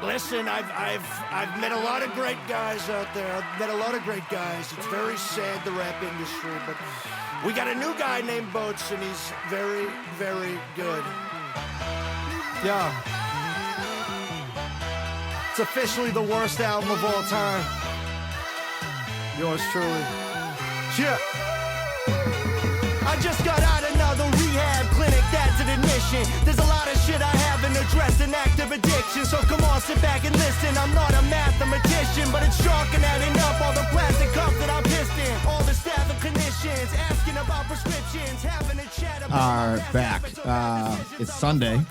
Listen, I've met a lot of great guys out there. I've met a lot of great guys. It's very sad, the rap industry, but we got a new guy named Boats, and he's very, very good. Yeah. It's officially the worst album of all time. Yours truly. Yeah. I just got out another rehab clinic, that's an admission. There's a lot of shit I haven't addressed, an active addiction. So come on, sit back and listen. I'm not a mathematician, but it's chalk and adding up all the plastic cups that I'm pissed in. All the staff and clinicians asking about prescriptions, having a chat about Are back. It's Sunday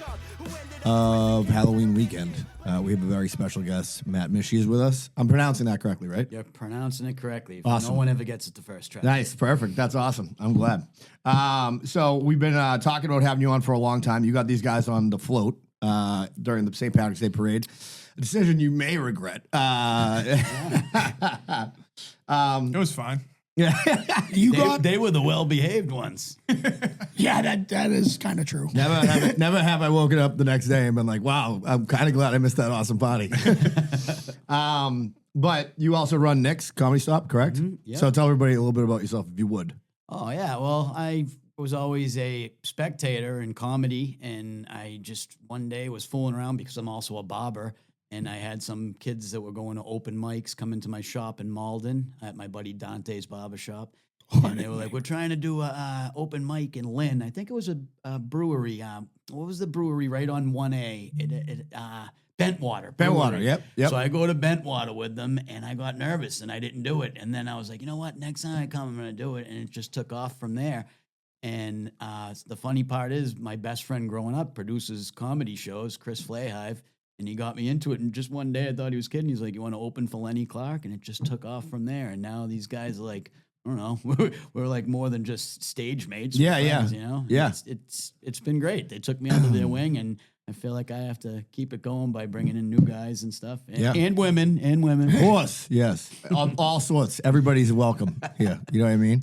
of Halloween weekend. We have a very special guest. Matt Misci is with us. I'm pronouncing that correctly, right? You're pronouncing it correctly. Awesome. No one ever gets it the first try. Nice, perfect. That's awesome. I'm glad. So we've been talking about having you on for a long time. You got these guys on the float during the St. Patrick's Day parade. A decision you may regret. It was fine. Yeah, They were the well-behaved ones. Yeah, that is kind of true. Never have I woken up the next day and been like, wow, I'm kind of glad I missed that awesome party. But you also run Nick's Comedy Stop, correct? Yep. So tell everybody a little bit about yourself, if you would. Oh, yeah. Well, I was always a spectator in comedy, and I just one day was fooling around because I'm also a barber, and I had some kids that were going to open mics come into my shop in Malden at my buddy Dante's barbershop. And they were like, we're trying to do a open mic in Lynn. I think it was a brewery. What was the brewery right on 1A? Bentwater. Bentwater, Brewery. yep. So I go to Bentwater with them, and I got nervous, and I didn't do it. And then I was like, you know what? Next time I come, I'm going to do it. And it just took off from there. And the funny part is my best friend growing up produces comedy shows, Chris Flayhive, and he got me into it. And just one day I thought he was kidding. He's like, you want to open for Lenny Clark? And it just took off from there. And now these guys are like, I don't know, we're like more than just stage mates. Yeah, We're friends, yeah. You know? Yeah. It's been great. They took me under their wing, and I feel like I have to keep it going by bringing in new guys and stuff. And women. Of course, yes. all sorts. Everybody's welcome here. You know what I mean?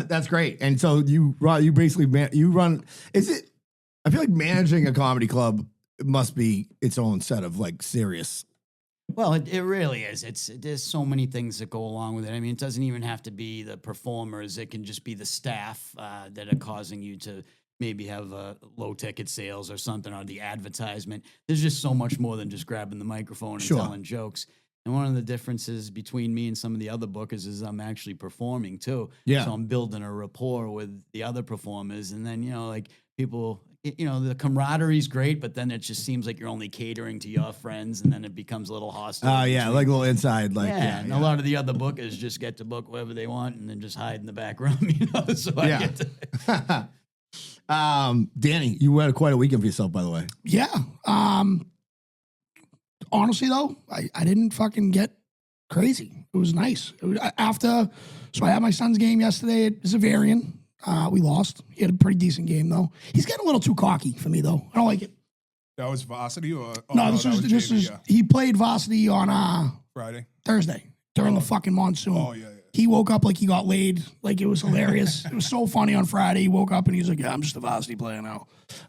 That's great. And so you basically run. Is it? I feel like managing a comedy club must be its own set of like serious. Well, it really is. There's so many things that go along with it. I mean, it doesn't even have to be the performers. It can just be the staff that are causing you to maybe have low ticket sales or something, or the advertisement. There's just so much more than just grabbing the microphone and telling jokes. And one of the differences between me and some of the other bookers is I'm actually performing too. Yeah. So I'm building a rapport with the other performers. And then, like people, the camaraderie's great, but then it just seems like you're only catering to your friends, and then it becomes a little hostile. Oh, yeah, like a little inside. Like, and a lot of the other bookers just get to book whoever they want and then just hide in the back room, so I get to... Danny, you had quite a weekend for yourself, by the way. Yeah. Honestly, though, I didn't fucking get crazy. It was nice. So I had my son's game yesterday at Zavarian. We lost. He had a pretty decent game, though. He's getting a little too cocky for me, though. I don't like it. That was varsity or This was he played varsity on Friday, Thursday during the fucking monsoon. Oh yeah. He woke up like he got laid. Like, it was hilarious. It was so funny on Friday. He woke up and he was like, yeah, I'm just a varsity player now.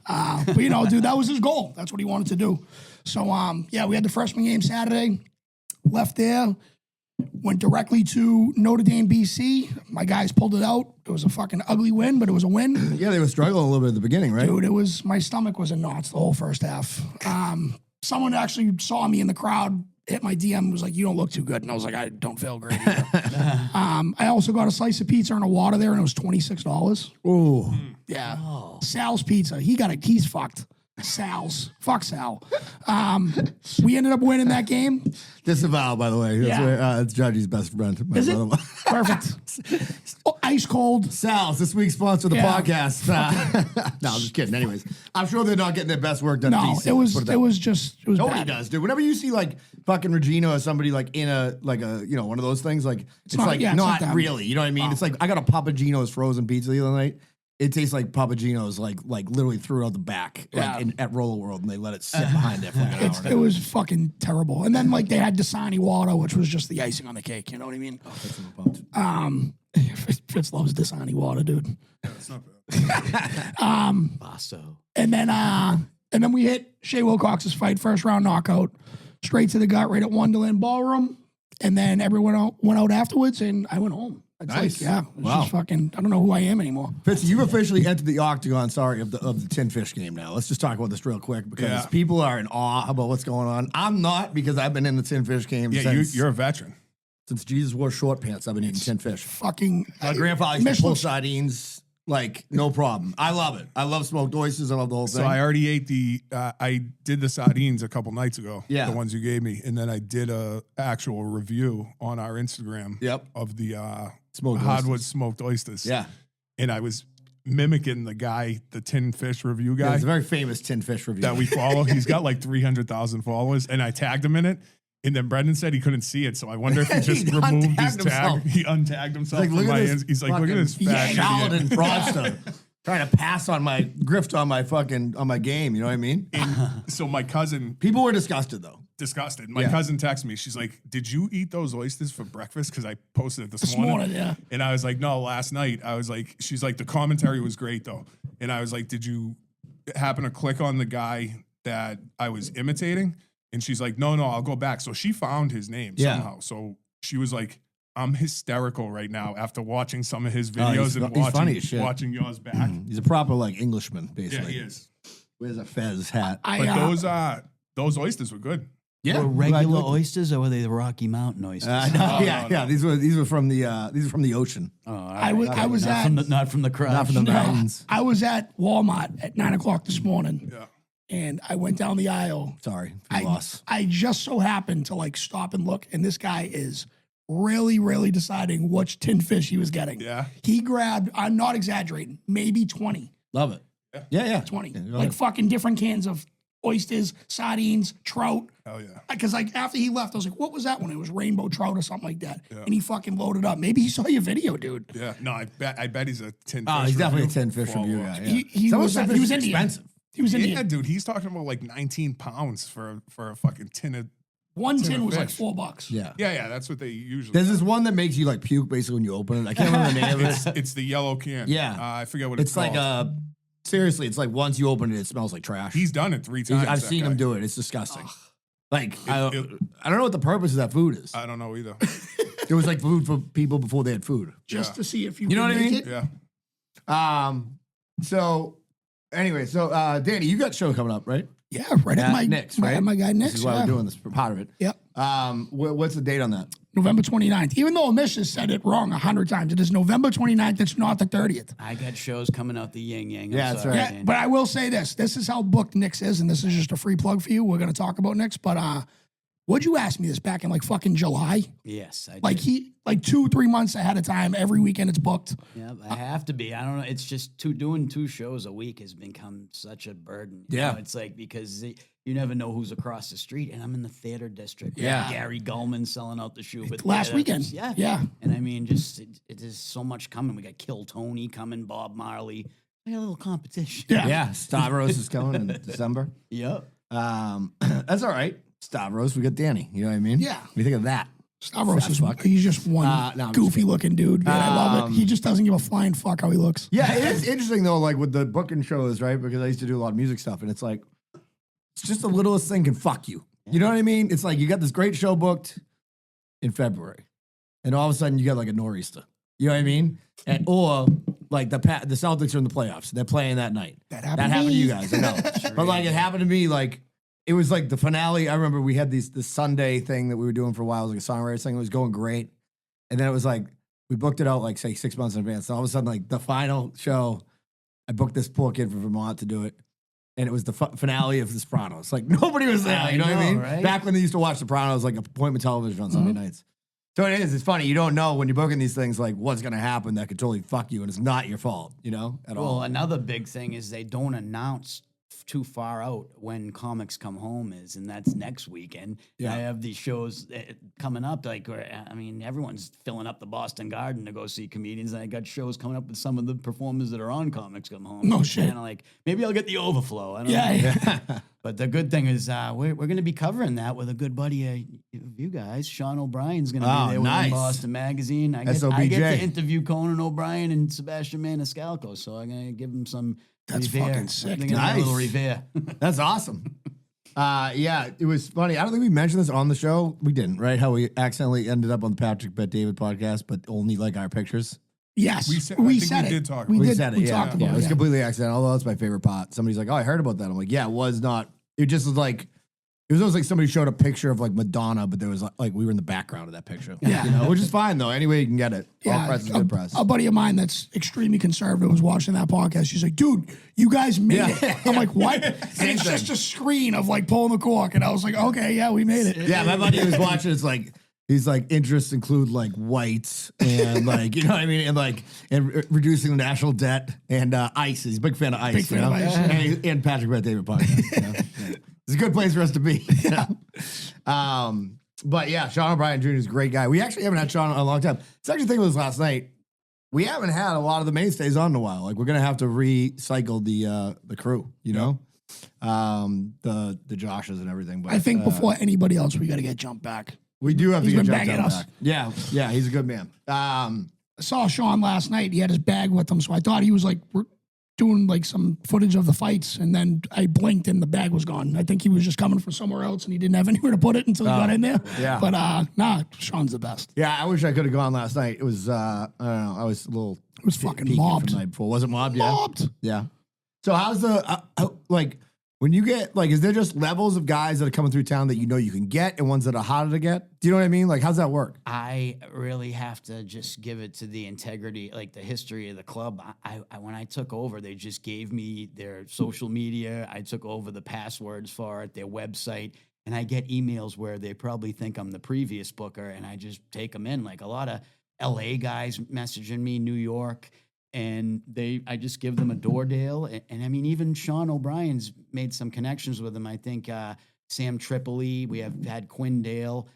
But, dude, that was his goal. That's what he wanted to do. So, we had the freshman game Saturday. Left there. Went directly to Notre Dame, BC. My guys pulled it out. It was a fucking ugly win, but it was a win. Yeah, they were struggling a little bit at the beginning, right? Dude, my stomach was in knots the whole first half. Someone actually saw me in the crowd, hit my DM, and was like, you don't look too good. And I was like, I don't feel great either. I also got a slice of pizza and a water there, and it was $26. Oh. Yeah. Oh. Sal's Pizza. He's fucked. Sal's. Fuck Sal. We ended up winning that game. Disavow, by the way. It's Judgy's best friend. Is it? Perfect. Ice cold. Sal's, this week's sponsor of the podcast. No, I'm just kidding. Anyways, I'm sure they're not getting their best work done. No, DC, it was Nobody bad. does, dude. Whenever you see like fucking Regina or somebody like in a one of those things, like it's not- like yeah, it's not not them. really. You know what I mean? It's like I got a Papa Gino's frozen pizza the other night. It tastes like Papa Gino's, like literally threw it out the back at Roller World, and they let it sit behind there for like an hour. It was fucking terrible. And then they had Dasani water, which was just the icing on the cake. You know what I mean? Fitz loves Dasani water, dude. It's not bad. Basso. And then And then we hit Shea Wilcox's fight, first round knockout, straight to the gut, right at Wonderland Ballroom. And then everyone went out afterwards, and I went home. It's Nice. like, yeah, it's Wow. just fucking, I don't know who I am anymore. Fitzy, you've officially entered the octagon, of the Tin Fish game now. Let's just talk about this real quick because Yeah. people are in awe about what's going on. I'm not because I've been in the Tin Fish game Yeah, you're a veteran. since Jesus wore short pants. I've been eating tin fish. Fucking. My grandfather used to Michelin- pull sardines, like, no problem. I love it. I love smoked oysters. I love the whole thing. So I already ate I did the sardines a couple nights ago. Yeah. The ones you gave me. And then I did a actual review on our Instagram Yep. of the Smoked hardwood oysters. smoked oysters. Yeah. And I was mimicking the guy, the Tin Fish review Yeah, guy it's a very famous tin fish review. that we follow. He's got like 300,000 followers. And I tagged him in it. And then Brendan said he couldn't see it. So I wonder if he just He removed his untagged tag. himself. He untagged himself. Like, from look at my this ends. He's like, look at this fucking fat charlatan idiot. fraudster trying to pass on my grift on my game. You know what I mean? So my cousin, People were disgusted though. disgusted. My Yeah. cousin texted me. She's like, "Did you eat those oysters for breakfast?" Because I posted it this This morning. morning, yeah. And I was like, "No, last night." I was like, "She's like, the commentary was great though." And I was like, "Did you happen to click on the guy that I was imitating?" And she's like, "No, I'll go back." So she found his name Yeah. somehow. So she was like, "I'm hysterical right now after watching some of his Oh, he's videos and fu- he's funny as shit. watching yours back." He's a proper like Englishman, Yeah, basically. he is. Wears a fez hat. But those oysters were good. Yeah, Were I'm glad you regular liked it. oysters or were they the Rocky Mountain oysters? No, No, yeah, no, yeah. These were from the ocean, Oh, all I was- I was not at- from not from the crowd. not from the mountains. I was at Walmart at 9:00 this morning, Yeah. and I went down the aisle. Sorry, for the loss. I just so happened to like stop and look, and this guy is really, really deciding which tin fish he was getting. Yeah. He grabbed, I'm not exaggerating, maybe 20. Love it. Yeah. 20. Yeah, go Like ahead. fucking different cans of oysters, sardines, trout. Hell yeah. Because like after he left, I was like, what was that one? It was rainbow trout or something like that. And he fucking loaded up. Maybe he saw your video, dude. Yeah. No, I bet he's a tin fish. Oh, he's definitely a review tin fish review follower. guy. Yeah. He Some of was the he fish was is Indian. expensive. He was Indian. Yeah, dude, he's talking about like 19 pounds for a fucking tin of. One Tin tin of was like fish. $4. Yeah. Yeah, that's what they usually. There's this one that makes you like puke basically when you open it. I can't remember the name of it. It's the yellow can. Yeah. I forget what it's It's like called. seriously, it's like once you open it, it smells like trash. He's done it 3 times. I've that seen guy. him do it. It's disgusting. Like I it- don't know what the purpose of that food is. I don't know either. It was like food for people before they had food. Just to see if you You know could what I make mean? it. Yeah. So anyway, Danny, you got a show coming up, right? Yeah, right at my Nick's, right? my guy Nick's. This is why yeah. we're doing this part of it. Yep. What's the date on that? November 29th. Even though Mish has said it wrong 100 times, it is November 29th. It's not the 30th. I got shows coming out the yin yang. I'm Yeah, that's sorry, right. Yeah, man. but I will say this. This is how booked Nick's is, and this is just a free plug for you. We're going to talk about Nick's, but would you ask me this back in like fucking July? Yes, I Like did. 2-3 months ahead of time, every weekend it's booked. Yeah, I have to be. I don't know. It's just doing 2 shows a week has become such a burden. You Yeah. know, it's like because you never know who's across the street, and I'm in the theater district. We Yeah. have Gary Gulman selling out the shoe. Last weekend. Yeah, Yeah. And I mean, just it is so much coming. We got Kill Tony coming, Bob Marley. We got a little competition. Yeah. Yeah, Stavros is coming in December. Yep. That's all right. Stavros, we got Danny. You know what I mean? Yeah. What do you think of that? Stavros Fat is fuck. he's just one No, I'm just goofy looking dude. Man, I love it. He just doesn't give a flying fuck how he looks. Yeah, it is interesting though, like with the booking shows, right? Because I used to do a lot of music stuff, and it's like it's just the littlest thing can fuck you. You know what I mean? It's like you got this great show booked in February, and all of a sudden you got like a nor'easter. You know what I mean? And or like the Celtics are in the playoffs. They're playing that night. That happened That to happened to me. you guys, I know. But like it happened to me, like it was like the finale. I remember we had this Sunday thing that we were doing for a while. It was like a songwriter thing. It was going great. And then it was like, we booked it out like, say, 6 months in advance. And all of a sudden, like the final show, I booked this poor kid from Vermont to do it. And it was the finale of The Sopranos. Like nobody was there. I You know what I know, mean? right? Back when they used to watch Sopranos, like appointment television on Sunday nights. So it is. It's funny. You don't know when you're booking these things, like what's going to happen that could totally fuck you. And it's not your fault, you know, at all. Well, another big thing is they don't announce too far out when Comics Come Home is, and that's next weekend. Yeah. I have these shows coming up. Like, I mean, everyone's filling up the Boston Garden to go see comedians, and I got shows coming up with some of the performers that are on Comics Come Home. No It's shit. kinda like maybe I'll get the overflow. I don't know. Yeah. But the good thing is we're going to be covering that with a good buddy of you guys. Sean O'Brien's going to Oh, be there nice. with Boston Magazine. I get SOBJ. to interview Conan O'Brien and Sebastian Maniscalco, so I'm going to give him some That's Revere. fucking sick. I'm dude. thinking of a little Nice. Revere. That's awesome. Yeah, it was funny. I don't think we mentioned this on the show. We didn't, right? How we accidentally ended up on the Patrick Bet David podcast, but only like our pictures. Yes, I think we said it. did talk We about did. said it. We Yeah, talked yeah. about It was it. completely accidental. Although that's my favorite pot. Somebody's like, "Oh, I heard about that." I'm like, "Yeah, it was not." It just was like. It was almost like somebody showed a picture of like Madonna, but there was like we were in the background of that picture. Yeah. You know, which is fine though. Any way you can get it. All press is good press. A buddy of mine that's extremely conservative was watching that podcast. She's like, dude, you guys made Yeah. it. I'm like, what? And Same it's thing. just a screen of like pulling the cork. And I was like, okay, yeah, we made it. Yeah, my buddy was watching. It's like he's like interests include like whites and like you know what I mean, and like reducing the national debt and ICE. He's a big fan of ICE. Big fan you know? of ICE, And Patrick Bet David podcast. You know? Yeah. It's a good place for us to be. You know? But yeah, Sean O'Brien Jr. is a great guy. We actually haven't had Sean in a long time. It's actually thinking of this last night. We haven't had a lot of the mainstays on in a while. Like we're gonna have to recycle the crew. You know, the Joshes and everything. But I think before anybody else, we got to get Jump back. we do have He's to get been John bagging Town us. back. Yeah, he's a good man. I saw Sean last night. He had his bag with him. So I thought he was like doing like some footage of the fights. And then I blinked and the bag was gone. I think he was just coming from somewhere else and he didn't have anywhere to put it until he got in there. yeah. But nah, Sean's the best. Yeah, I wish I could have gone last night. It was I don't know. I was a little. It was fucking peaky from mobbed. the night before. Was it mobbed? Yeah. Mobbed. Yeah. So how's the like when you get like is there just levels of guys that are coming through town that you know you can get and ones that are harder to get? Do you know what I mean? Like how's that work? I really have to just give it to the integrity, like the history of the club. I when I took over, they just gave me their social media. I took over the passwords for it, their website, and I get emails where they probably think I'm the previous booker, and I just take them in. Like a lot of LA guys messaging me, New York, and I just give them a door deal. And I mean, even Sean O'Brien's made some connections with them. I think Sam Tripoli, we have had Quinn Dale.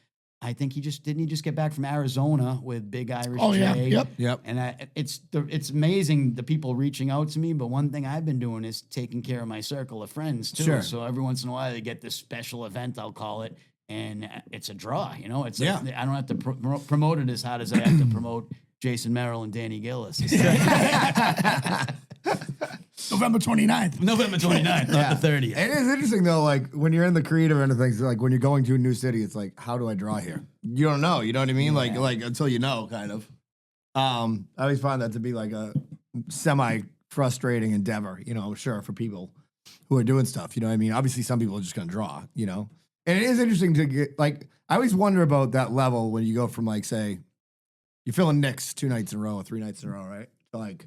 I think he just get back from Arizona with Big Irish Oh, yeah. Jay. Yep. And it's amazing the people reaching out to me. But one thing I've been doing is taking care of my circle of friends too. Sure. So every once in a while they get this special event, I'll call it, and it's a draw. You know, I don't have to promote it as hard as I have to promote Jason Merrill and Danny Gillis. November 29th. November 29th, not the 30th. It is interesting though, like when you're in the creative end of things, like when you're going to a new city, it's like, how do I draw here? You don't know, you know what I mean? Like until you know, kind of. I always find that to be like a semi frustrating endeavor, you know, sure, for people who are doing stuff, you know what I mean? Obviously some people are just gonna draw, you know. And it is interesting to get like I always wonder about that level when you go from like say you're filling Knicks 2 nights in a row or 3 nights in a row, right? To like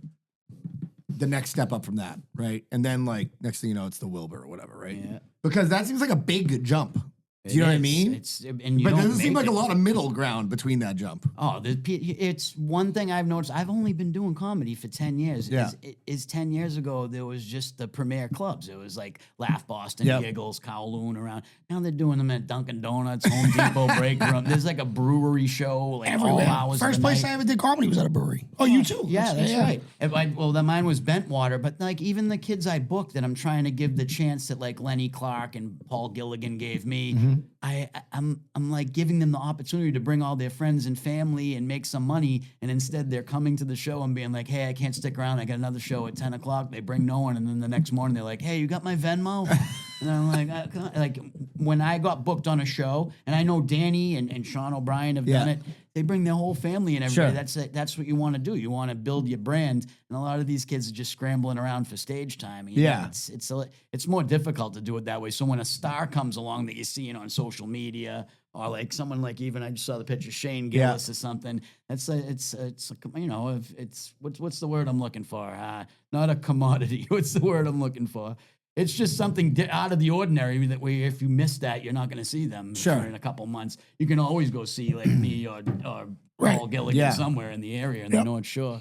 the next step up from that, right? And then like next thing you know, it's the Wilbur or whatever, right? Yeah. Because that seems like a big jump. Do you know what I mean? And you But it don't doesn't seem make like a it. lot of middle ground between that jump. Oh, it's one thing I've noticed. I've only been doing comedy for 10 years. Yeah. Is 10 years ago, there was just the premier clubs. It was like Laugh Boston, Yep. Giggles, Kowloon around. Now they're doing them at Dunkin' Donuts, Home Depot, Break Room. There's like a brewery show, like all Everywhere. hours of First the place night. I ever did comedy was at a brewery. Oh, you too? Yeah, that's right. Well, mine was Bentwater, but like even the kids I booked that I'm trying to give the chance that like Lenny Clark and Paul Gilligan gave me, I'm like giving them the opportunity to bring all their friends and family and make some money, and instead they're coming to the show and being like, "Hey, I can't stick around. I got another show at 10 o'clock." They bring no one, and then the next morning they're like, "Hey, you got my Venmo?" And I'm like when I got booked on a show, and I know Danny and Sean O'Brien have done Yeah. it. They bring their whole family and everybody. Sure. That's what you want to do. You want to build your brand, and a lot of these kids are just scrambling around for stage time. You know, Yeah. it's more difficult to do it that way. So when a star comes along that you see on social media, or like someone like even I just saw the picture Shane Gillis or something. It's you know if it's what's the word I'm looking for? Not a commodity. What's the word I'm looking for? It's just something out of the ordinary that if you miss that, you're not going to see them Sure. in a couple months. You can always go see like me or Paul Gilligan Yeah. somewhere in the area in the North Shore.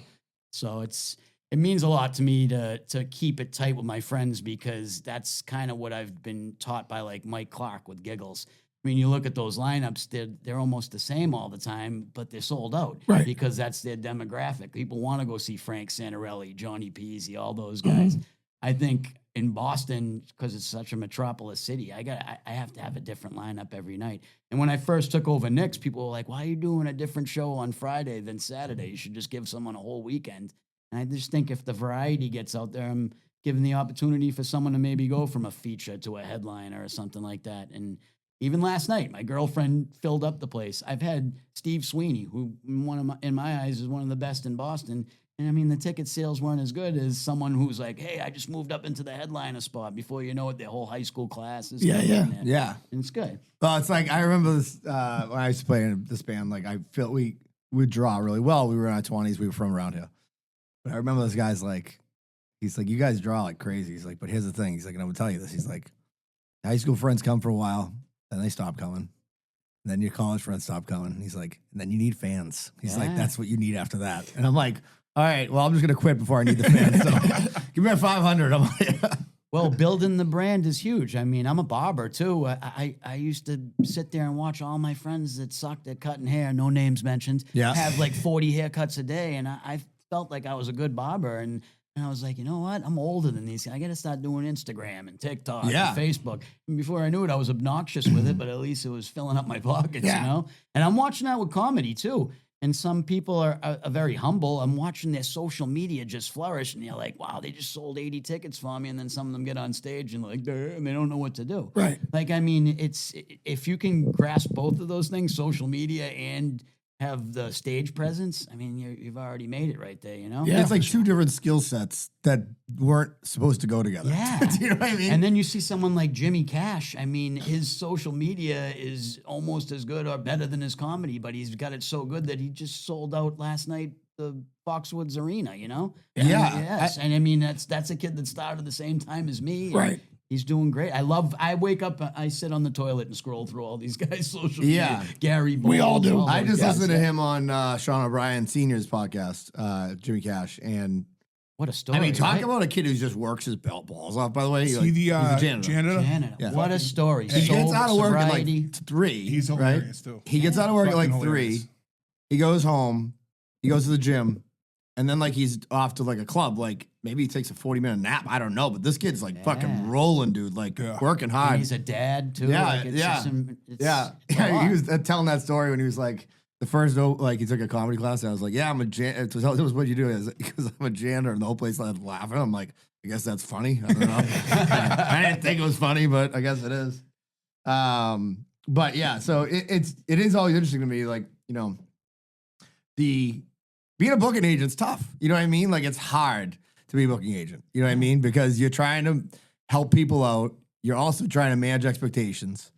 So it means a lot to me to keep it tight with my friends because that's kind of what I've been taught by like Mike Clark with Giggles. I mean, you look at those lineups; they're almost the same all the time, but they're sold out because that's their demographic. People want to go see Frank Santarelli, Johnny Peasy, all those guys. I think in Boston, because it's such a metropolis city, I have to have a different lineup every night. And when I first took over Knicks, people were like, "Why are you doing a different show on Friday than Saturday? You should just give someone a whole weekend." And I just think if the variety gets out there, given the opportunity for someone to maybe go from a feature to a headliner or something like that. And even last night, my girlfriend filled up the place. I've had Steve Sweeney, who in my eyes is one of the best in Boston. And I mean, the ticket sales weren't as good as someone who's like, hey, I just moved up into the headliner spot. Before you know it, their whole high school class is Yeah, yeah. Yeah. And it's good. Well, it's like I remember this when I used to play in this band. Like I feel we would draw really well. We were in our 20s. We were from around here. But I remember this guy's like, he's like, you guys draw like crazy. He's like, but here's the thing. He's like, and I'm gonna tell you this. He's like, high school friends come for a while, then they stop coming. And then your college friends stop coming. He's like, and then you need fans. He's like, that's what you need after that. And I'm like, all right, well, I'm just gonna quit before I need the fans. So give me a 500. I'm like, Well, building the brand is huge. I mean, I'm a barber too. I used to sit there and watch all my friends that sucked at cutting hair, no names mentioned, Yeah. have like 40 haircuts a day. And I felt like I was a good barber. And I was like, you know what? I'm older than these. I got to start doing Instagram and TikTok Yeah. and Facebook. And before I knew it, I was obnoxious with it, but at least it was filling up my pockets, you know? And I'm watching that with comedy too. And some people are very humble. I'm watching their social media just flourish, and you're like, wow, they just sold 80 tickets for me. And then some of them get on stage and like, and they don't know what to do. Right. Like, I mean, if you can grasp both of those things, social media and have the stage presence, I mean, you've already made it right there, you know? Yeah. it's like two different skill sets that weren't supposed to go together. Yeah. Do you know what I mean? And then you see someone like Jimmy Cash. I mean, his social media is almost as good or better than his comedy, but he's got it so good that he just sold out last night the Foxwoods Arena, you know? Yeah. Yes. And I mean, that's a kid that started the same time as me. and Right. He's doing great. I wake up, I sit on the toilet and scroll through all these guys' social Yeah. media. Gary We all Bowles, do. I those just guys. listened to him on Sean O'Brien Sr.'s podcast, Jimmy Cash. And What a story. I mean, talk right? about a kid who just works his belt balls off, by the way. Is Like, he the he's a janitor. janitor? Canada. Yeah. What a story. He gets out of work at Sobriety. like 3. He's right? hilarious too. He gets out of work at like Fucking 3. hilarious. He goes home. He goes to the gym. And then like he's off to like a club. Like maybe he takes a 40-minute nap. I don't know. But this kid's like fucking rolling, dude. Like working And hard. he's a dad too. Yeah, Like, it's yeah. just it's Yeah. a lot. He was telling that story when he was like, the first, like, he took a comedy class, and I was like, yeah, I'm a janitor. It was what you do, because I'm a janitor, and the whole place started laughing. I'm like, I guess that's funny. I don't know. I didn't think it was funny, but I guess it is. But yeah, so it is always interesting to me, like, you know, being a booking agent's tough. You know what I mean? Like, it's hard to be a booking agent. You know what I mean? Because you're trying to help people out. You're also trying to manage expectations.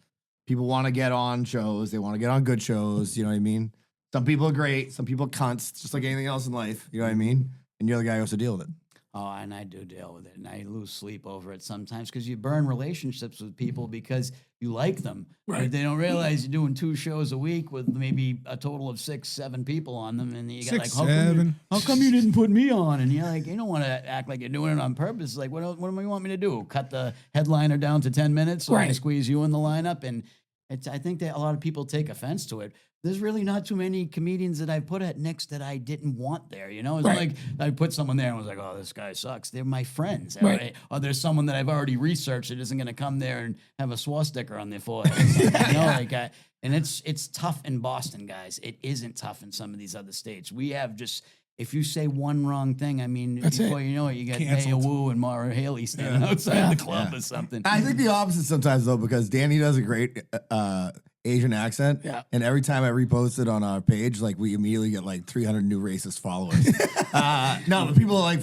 People want to get on shows. They want to get on good shows. You know what I mean? Some people are great. Some people are cunts, just like anything else in life. You know what I mean? And you're the guy who has to deal with it. Oh, and I do deal with it, and I lose sleep over it sometimes because you burn relationships with people because you like them. Right. They don't realize you're doing 2 shows a week with maybe a total of 6, 7 people on them, and you got like, 6, how 7. come you didn't put me on? And you're like, you don't want to act like you're doing it on purpose. Like, what do you want me to do? Cut the headliner down to 10 minutes so I Right. squeeze you in the lineup? And I think that a lot of people take offense to it. There's really not too many comedians that I put at Nick's that I didn't want there. You know, it's Right. like I put someone there and was like, oh, this guy sucks. They're my friends. Right. Right? Or there's someone that I've already researched that isn't going to come there and have a swastika on their forehead. Or something, you know, like, and it's tough in Boston, guys. It isn't tough in some of these other states. We have just, if you say one wrong thing, I mean, That's before it. you know it, you get Maya Canceled. Wu and Mara Haley standing outside the club or something. I think the opposite sometimes, though, because Danny does a great Asian accent. Yeah. And every time I repost it on our page, like, we immediately get like 300 new racist followers. No, but people are like,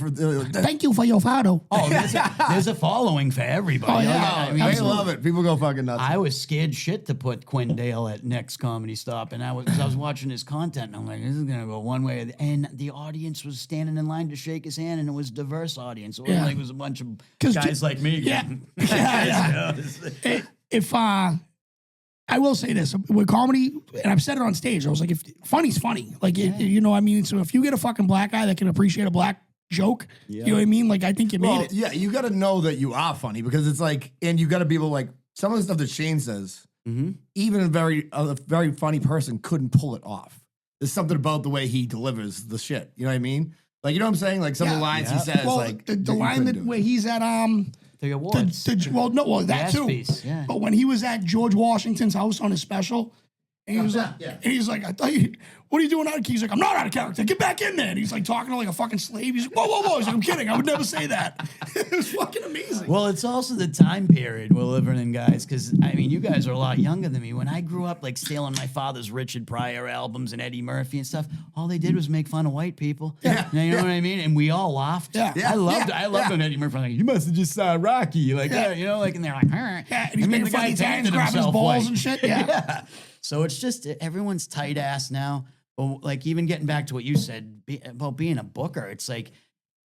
Thank you for your photo. Oh, there's a following for everybody. Oh, yeah. I mean, I love it. People go fucking nuts. I was scared shit to put Quinn Dale at Next Comedy Stop, and I was watching his content, and I'm like, this is gonna go one way. And the audience was standing in line to shake his hand, and it was a diverse audience. It wasn't Yeah. like it was a bunch of 'Cause guys like me. Yeah. getting- Yeah, If I will say this with comedy, and I've said it on stage, I was like, if funny's funny, like you know what I mean. So if you get a fucking black guy that can appreciate a black joke, you know what I mean. Like I think you made Well, it. yeah, you got to know that you are funny, because it's like, and you got to be able to, like, some of the stuff that Shane says, even a very funny person couldn't pull it off. There's something about the way he delivers the shit. You know what I mean? Like, you know what I'm saying? Like, some of the lines he says, Well, like, the you line couldn't that do it. where he's at The awards. that too. ESPYs, yeah. But when he was at George Washington's house on his special, And he was like, and he's like, I thought you, what are you doing out of character? He's like, I'm not out of character. Get back in there. And he's like talking to like a fucking slave. He's like, whoa. He's like, I'm kidding. I would never say that. It was fucking amazing. Well, it's also the time period we're living in, guys, because, I mean, you guys are a lot younger than me. When I grew up, like, stealing my father's Richard Pryor albums and Eddie Murphy and stuff, all they did was make fun of white people. Yeah. You know what I mean? And we all laughed. Yeah. I loved when Eddie Murphy was like, you must have just saw Rocky. Like, you know, like, and they're like, Yeah, and he's making fun of Italians, grab his balls and shit. Yeah. So it's just, everyone's tight ass now. But, like, even getting back to what you said about being a booker, it's like,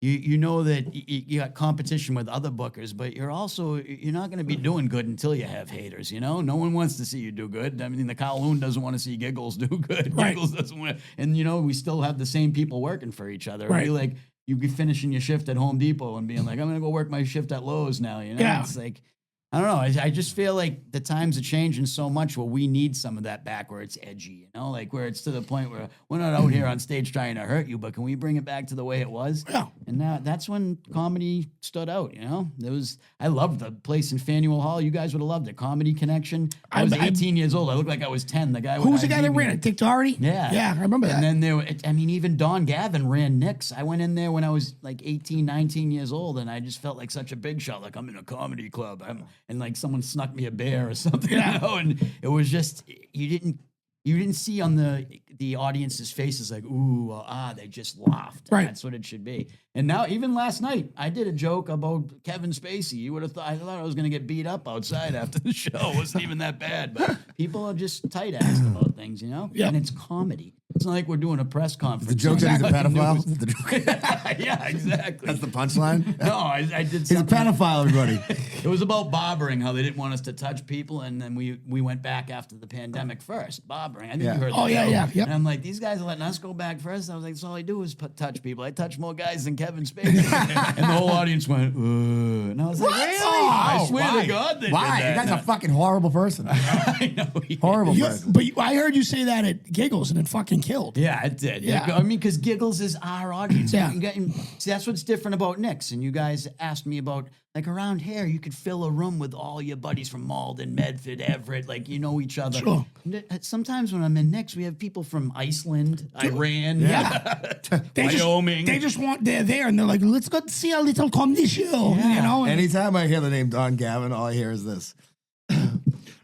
you know that you got competition with other bookers, but you're not going to be doing good until you have haters, you know? No one wants to see you do good. I mean, the Kowloon doesn't want to see Giggles do good. Right. Giggles doesn't want to, and, you know, we still have the same people working for each other. Right. It'd be like you'd be finishing your shift at Home Depot and being like, I'm going to go work my shift at Lowe's now, you know? Yeah. It's like, I don't know. I just feel like the times are changing so much where we need some of that back where it's edgy, you know, like where it's to the point where we're not out here on stage trying to hurt you, but can we bring it back to the way it was? Yeah. And now that's when comedy stood out, you know? I loved the place in Faneuil Hall. You guys would have loved it. Comedy Connection. I was 18 years old. I looked like I was 10. The guy Who was the guy that ran it? Dick Doherty? Yeah. Yeah, I remember that. And then even Don Gavin ran Nick's. I went in there when I was like 18, 19 years old, and I just felt like such a big shot. Like, I'm in a comedy club. And like someone snuck me a bear or something, you know? And it was just, you didn't see on the audience's faces like, ooh, they just laughed. Right. That's what it should be. And now, even last night, I did a joke about Kevin Spacey. You would have thought I was going to get beat up outside after the show. It wasn't even that bad. But people are just tight-assed about things, you know? Yeah. And it's comedy. It's not like we're doing a press conference. The joke that he's a pedophile. The joke- Yeah, exactly. That's the punchline. No, I did He's a something. pedophile, everybody. It was about barbering, how they didn't want us to touch people, and then we went back after the pandemic first. Barbering. I think Yeah. you heard Oh, that. yeah, joke. yeah, yep. And I'm like, these guys are letting us go back first. I was like, that's all I do is touch people. I touch more guys than Kevin Spacey. And the whole audience went, and I was like, really? I swear Why? to God they Why? did that. You guys are a fucking horrible person. I know. Horrible You- person. but I heard you say that at Giggles and it fucking killed. Yeah, it did. Yeah. I mean, because Giggles is our audience. Yeah. See, that's what's different about Nick's. And you guys asked me about, like, around here, you could fill a room with all your buddies from Malden, Medford, Everett. Like, you know each other. Sure. Sometimes when I'm in Nick's, we have people from Iceland, Iran, Wyoming. They're there and they're like, let's go see a little comedy show. You know? And Anytime I hear the name Don Gavin, all I hear is this.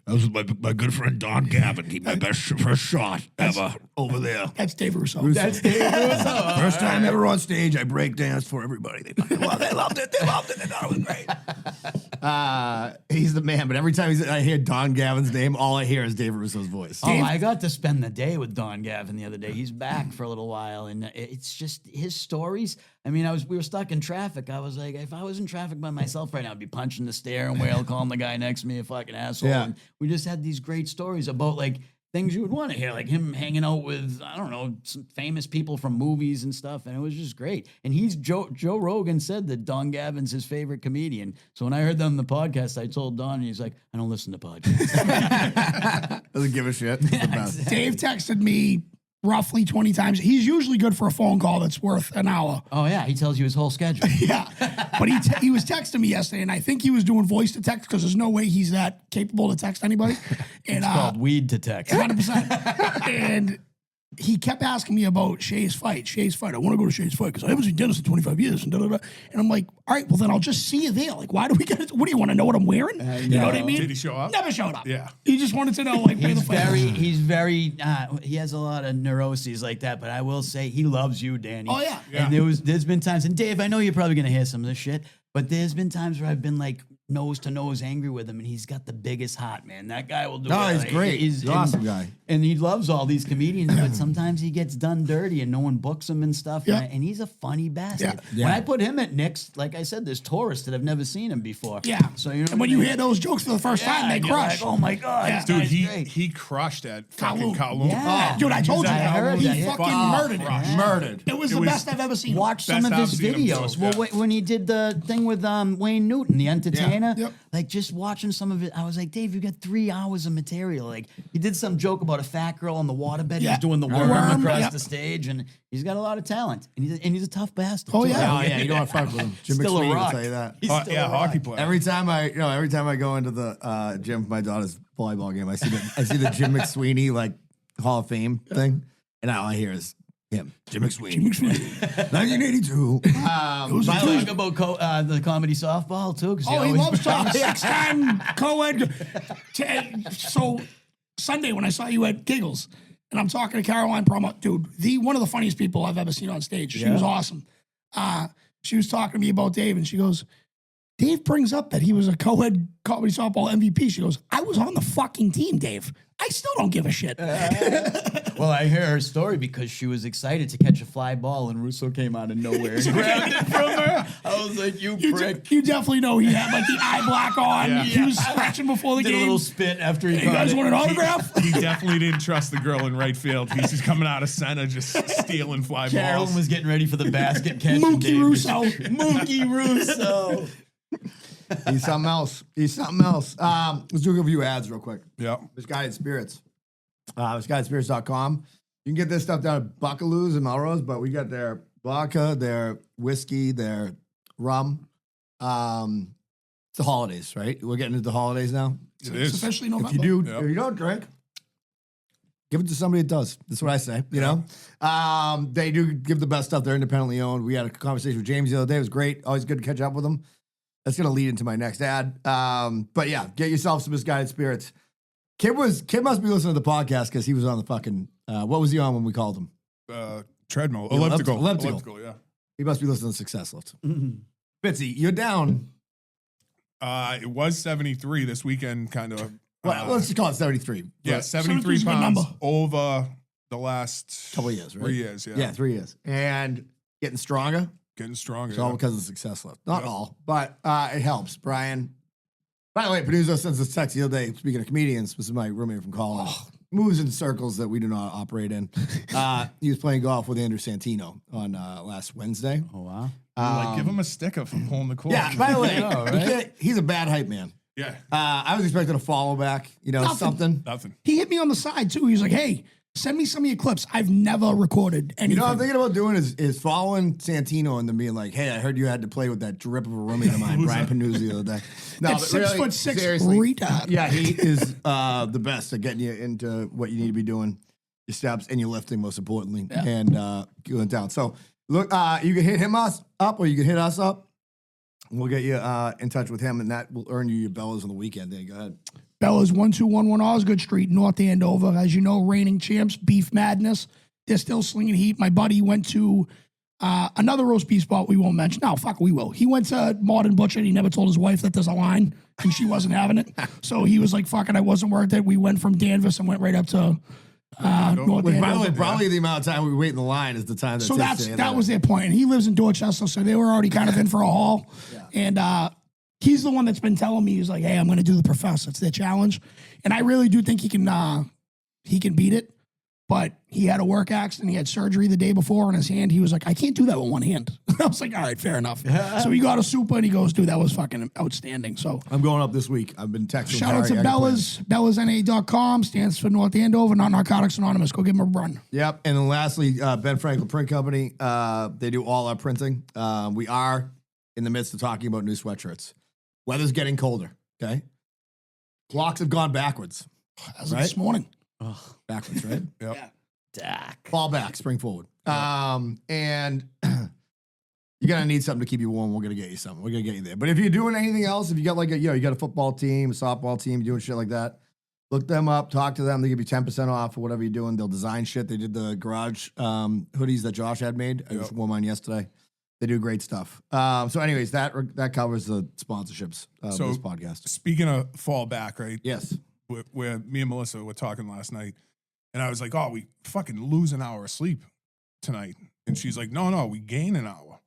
That was my good friend Don Gavin. He my first shot ever over there. that's Dave Russo. That's Dave Russo. First time ever on stage, I break dance for everybody. They loved it. They loved it. They thought it was great. He's the man. But every time I hear Don Gavin's name, all I hear is Dave Russo's voice. Oh, I got to spend the day with Don Gavin the other day. He's back for a little while, and it's just his stories. I mean, we were stuck in traffic. I was like, if I was in traffic by myself right now, I'd be punching the steering wheel, calling the guy next to me a fucking asshole. Yeah. And we just had these great stories about like things you would want to hear, like him hanging out with, I don't know, some famous people from movies and stuff. And it was just great. And Joe Rogan said that Don Gavin's his favorite comedian. So when I heard that on the podcast, I told Don, and he's like, I don't listen to podcasts. Doesn't give a shit. It's the best. Dave texted me roughly 20 times. He's usually good for a phone call that's worth an hour. Oh, yeah. He tells you his whole schedule. Yeah. But he was texting me yesterday, and I think he was doing voice to text because there's no way he's that capable to text anybody. And, It's called weed to text. 100%. And he kept asking me about Shay's fight. I want to go to Shay's fight because I haven't seen Dennis in 25 years. And, and I'm like, all right, well, then I'll just see you there. Like, why do we get it? What do you want to know what I'm wearing? You know what I mean? Did he show up? Never showed up. Yeah. He just wanted to know, like, where the fight was. He's very, he has a lot of neuroses like that, but I will say he loves you, Danny. Oh, yeah. And there's been times, and Dave, I know you're probably going to hear some of this shit, but there's been times where I've been like nose to nose angry with him, and he's got the biggest heart, man. That guy will do it. No, he's great. He's an awesome guy. And he loves all these comedians, but sometimes he gets done dirty and no one books him and stuff. Yeah. And he's a funny bastard. Yeah. When I put him at Nick's, like I said, there's tourists that have never seen him before. Yeah. So you know, And when you hear those jokes for the first time, they and you're crush. like, oh my god, Yeah. this Dude, guy's great. he crushed at fucking Kowloon. Kowloon. Yeah. Dude, I told you I that. heard He that, yeah. fucking murdered it. crushed. Murdered. It was It the was- best I've ever seen. Watch some Best of his I've seen him videos. too, Well, yeah. when he did the thing with Wayne Newton, the entertainer, Yep. like just watching some of it, I was like, Dave, you got 3 hours of material. Like he did some joke about a fat girl on the waterbed. He Yeah. was doing the worm Worm, across yep. the stage, and he's got a lot of talent, and he's a tough bastard. Oh, too. yeah. Oh yeah, you don't want to fuck with him. Jim Still a McSweeney will rock. tell you that. He's still Yeah, a rock. hockey player. Every time I go into the gym for my daughter's volleyball game, I see the Jim McSweeney like Hall of Fame thing, and all I hear is him, Jim McSweeney, 1982. Talk about the comedy softball too. Oh, he loves talking. 6-time co-ed. So Sunday when I saw you at Giggles, and I'm talking to Caroline Promo, dude, one of the funniest people I've ever seen on stage. She was awesome. She was talking to me about Dave, and she goes, Dave brings up that he was a co-ed comedy softball MVP. She goes, I was on the fucking team, Dave. I still don't give a shit. Well, I hear her story because she was excited to catch a fly ball, and Russo came out of nowhere and grabbed it from her. I was like, you prick. You definitely know he had like the eye black on. Yeah. He was stretching before the Did game. a little spit after he You caught guys it. want an autograph? He definitely didn't trust the girl in right field. He's just coming out of center, just stealing fly Carolyn balls. was getting ready for the basket catch. and Mookie Dave Russo. Mookie Russo. He's something else. He's something else. Let's do a few ads real quick. Yeah. Misguided Spirits. Misguidedspirits.com. You can get this stuff down at Buckaloo's and Melrose, but we got their vodka, their whiskey, their rum. It's the holidays, right? We're getting into the holidays now. It is. Especially If November. you do, Yep. if you don't drink, give it to somebody that does. That's what I say. You know, they do give the best stuff. They're independently owned. We had a conversation with James the other day. It was great. Always good to catch up with them. That's going to lead into my next ad. But yeah, get yourself some Misguided Spirits. Kid must be listening to the podcast because he was on the fucking. What was he on when we called him? Treadmill. Yeah, Elliptical. elliptical. Yeah. He must be listening to Success Lift. Fitzy, you're down. It was 73 this weekend, kind of. Well, let's just call it 73. Yeah, 73 73's a good pounds number. over the last Couple of years, right? 3 years. Yeah. Yeah, 3 years. And getting stronger. Getting stronger. It's all because of Success Lift. Not all, but it helps. Brian, by the way, producer sends us text the other day. Speaking of comedians, this is my roommate from college. Moves in circles that we do not operate in. He was playing golf with Andrew Santino on last Wednesday. Oh, wow. Like, give him a sticker for pulling the cord. Yeah, by the way, know, right? he's a bad hype man. Yeah. I was expecting a follow back, something. Nothing. He hit me on the side too. He was like, hey, send me some of your clips. I've never recorded anything. You know what I'm thinking about doing is following Santino and then being like, hey, I heard you had to play with that drip of a roommate of mine, Brian Panuzzi, the other day. No, That but really, 6'6" seriously, retard. Yeah, he is the best at getting you into what you need to be doing, your steps and your lifting, most importantly, and going down. So look, you can hit him up or you can hit us up. We'll get you in touch with him, and that will earn you your bellas on the weekend. There, go ahead. Bella's 1211 Osgood Street, North Andover. As you know, reigning champs, Beef Madness. They're still slinging heat. My buddy went to another roast beef spot we won't mention. No, fuck, we will. He went to Modern Butcher and he never told his wife that there's a line and she wasn't having it. So he was like, fuck it, I wasn't worth it. We went from Danvers and went right up to North Which, by the way, Andover. probably the amount of time we wait in the line is the time that So takes to that enter. was their point. And he lives in Dorchester, so they were already kind of in for a haul. And he's the one that's been telling me, he's like, hey, I'm going to do the Professor. It's their challenge. And I really do think he can beat it. But he had a work accident. He had surgery the day before on his hand. He was like, I can't do that with one hand. I was like, all right, fair enough. So he got a super and he goes, dude, that was fucking outstanding. So I'm going up this week. I've been texting. shout out to Barry. I got Bella's. BellasNA.com stands for North Andover, Not Narcotics Anonymous. Go give him a run. Yep. And then lastly, Ben Franklin Print Company. They do all our printing. We are in the midst of talking about new sweatshirts. Weather's getting colder. Okay. Clocks have gone backwards. As of this morning. Backwards, right? Yep. Dak. Fall back, spring forward. And you're gonna need something to keep you warm. We're gonna get you something. We're gonna get you there. But if you're doing anything else, if you got like you got a football team, a softball team, doing shit like that, look them up, talk to them. They give you 10% off for whatever you're doing. They'll design shit. They did the garage hoodies that Josh had made. I just wore mine yesterday. They do great stuff. So, anyways, that covers the sponsorships of So- this podcast. Speaking of fall back, right? Yes. Where me and Melissa were talking last night, and I was like, "Oh, we fucking lose an hour of sleep tonight," and she's like, "No, we gain an hour,"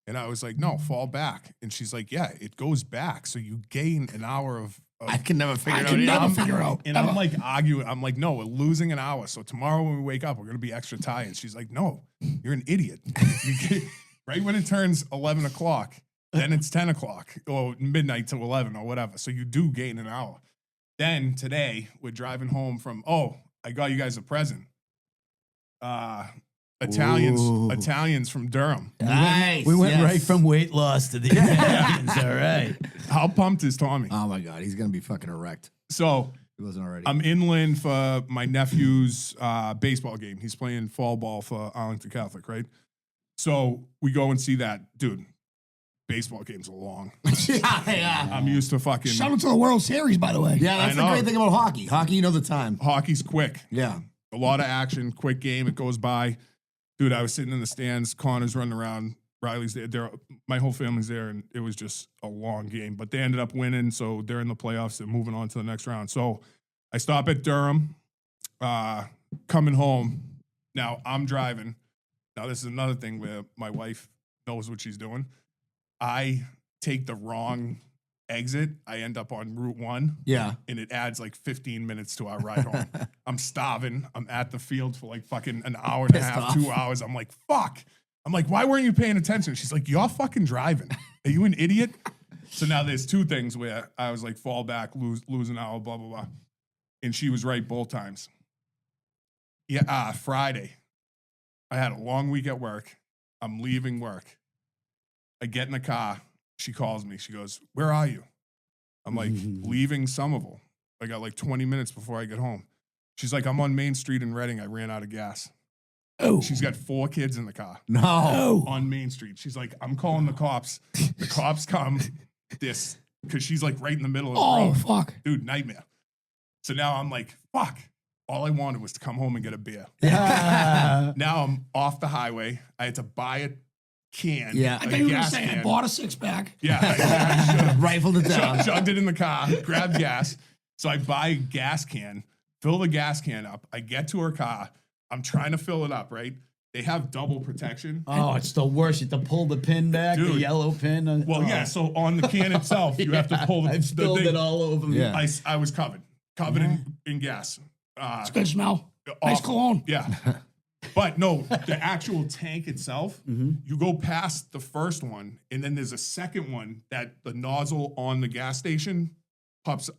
and I was like, "No, fall back," and she's like, "Yeah, it goes back, so you gain an hour of." I can never figure I it out. can either. never figure it out. And I'm like arguing. I'm like, no, we're losing an hour. So tomorrow when we wake up, we're gonna be extra tired. She's like, no, you're an idiot. Right when it turns 11 o'clock, then it's 10 o'clock or midnight to 11 or whatever. So you do gain an hour. Then today we're driving home from. Oh, I got you guys a present. Italians from Durham. Nice. We went yes. right from weight loss to the Italians. All right. How pumped is Tommy? Oh my God, he's gonna be fucking erect. So He wasn't already. I'm inland for my nephew's baseball game. He's playing fall ball for Arlington Catholic, right? So we go and see that. Dude, baseball games are long. yeah. I'm used to fucking... Shout out to the World Series, by the way. Yeah, that's I the know. great thing about hockey. Hockey, you know the time. Hockey's quick. Yeah. A lot of action, quick game. It goes by. Dude, I was sitting in the stands. Connor's running around. Riley's there. My whole family's there, and it was just a long game. But they ended up winning, so they're in the playoffs. They're moving on to the next round. So I stop at Durham, coming home. Now, I'm driving. Now, this is another thing where my wife knows what she's doing. I take the wrong exit. I end up on Route 1. Yeah. And it adds like 15 minutes to our ride home. I'm starving. I'm at the field for like fucking an hour and a half, 2 hours. I'm like, fuck. I'm like, why weren't you paying attention? She's like, you're fucking driving. Are you an idiot? So now there's two things where I was like, fall back, lose an hour, blah, blah, blah. And she was right both times. Yeah, Friday. I had a long week at work. I'm leaving work. I get in the car. She calls me. She goes, where are you? I'm like, leaving Somerville. I got like 20 minutes before I get home. She's like, I'm on Main Street in Reading. I ran out of gas. Oh. She's got 4 kids in the car No. Oh. on Main Street. She's like, I'm calling the cops. The cops come because she's like right in the middle of the Oh, road. fuck. Dude, nightmare. So now I'm like, fuck. All I wanted was to come home and get a beer. Yeah. Now I'm off the highway. I had to buy a can. Yeah. I a thought you were going to gas say I can. bought a 6-pack. Yeah, I should have. Rifled it down. Chugged it in the car, grabbed gas. So I buy a gas can, fill the gas can up. I get to her car. I'm trying to fill it up, right? They have double protection. Oh, it's the worst. You have to pull the pin back, the Dude. yellow pin. Well, yeah, so on the can itself, you have to pull the, I've the spilled thing. it all over me. Yeah. I was covered in gas. It's a good smell. Nice Awful. cologne. Yeah. But no, the actual tank itself, you go past the first one, and then there's a second one that the nozzle on the gas station pops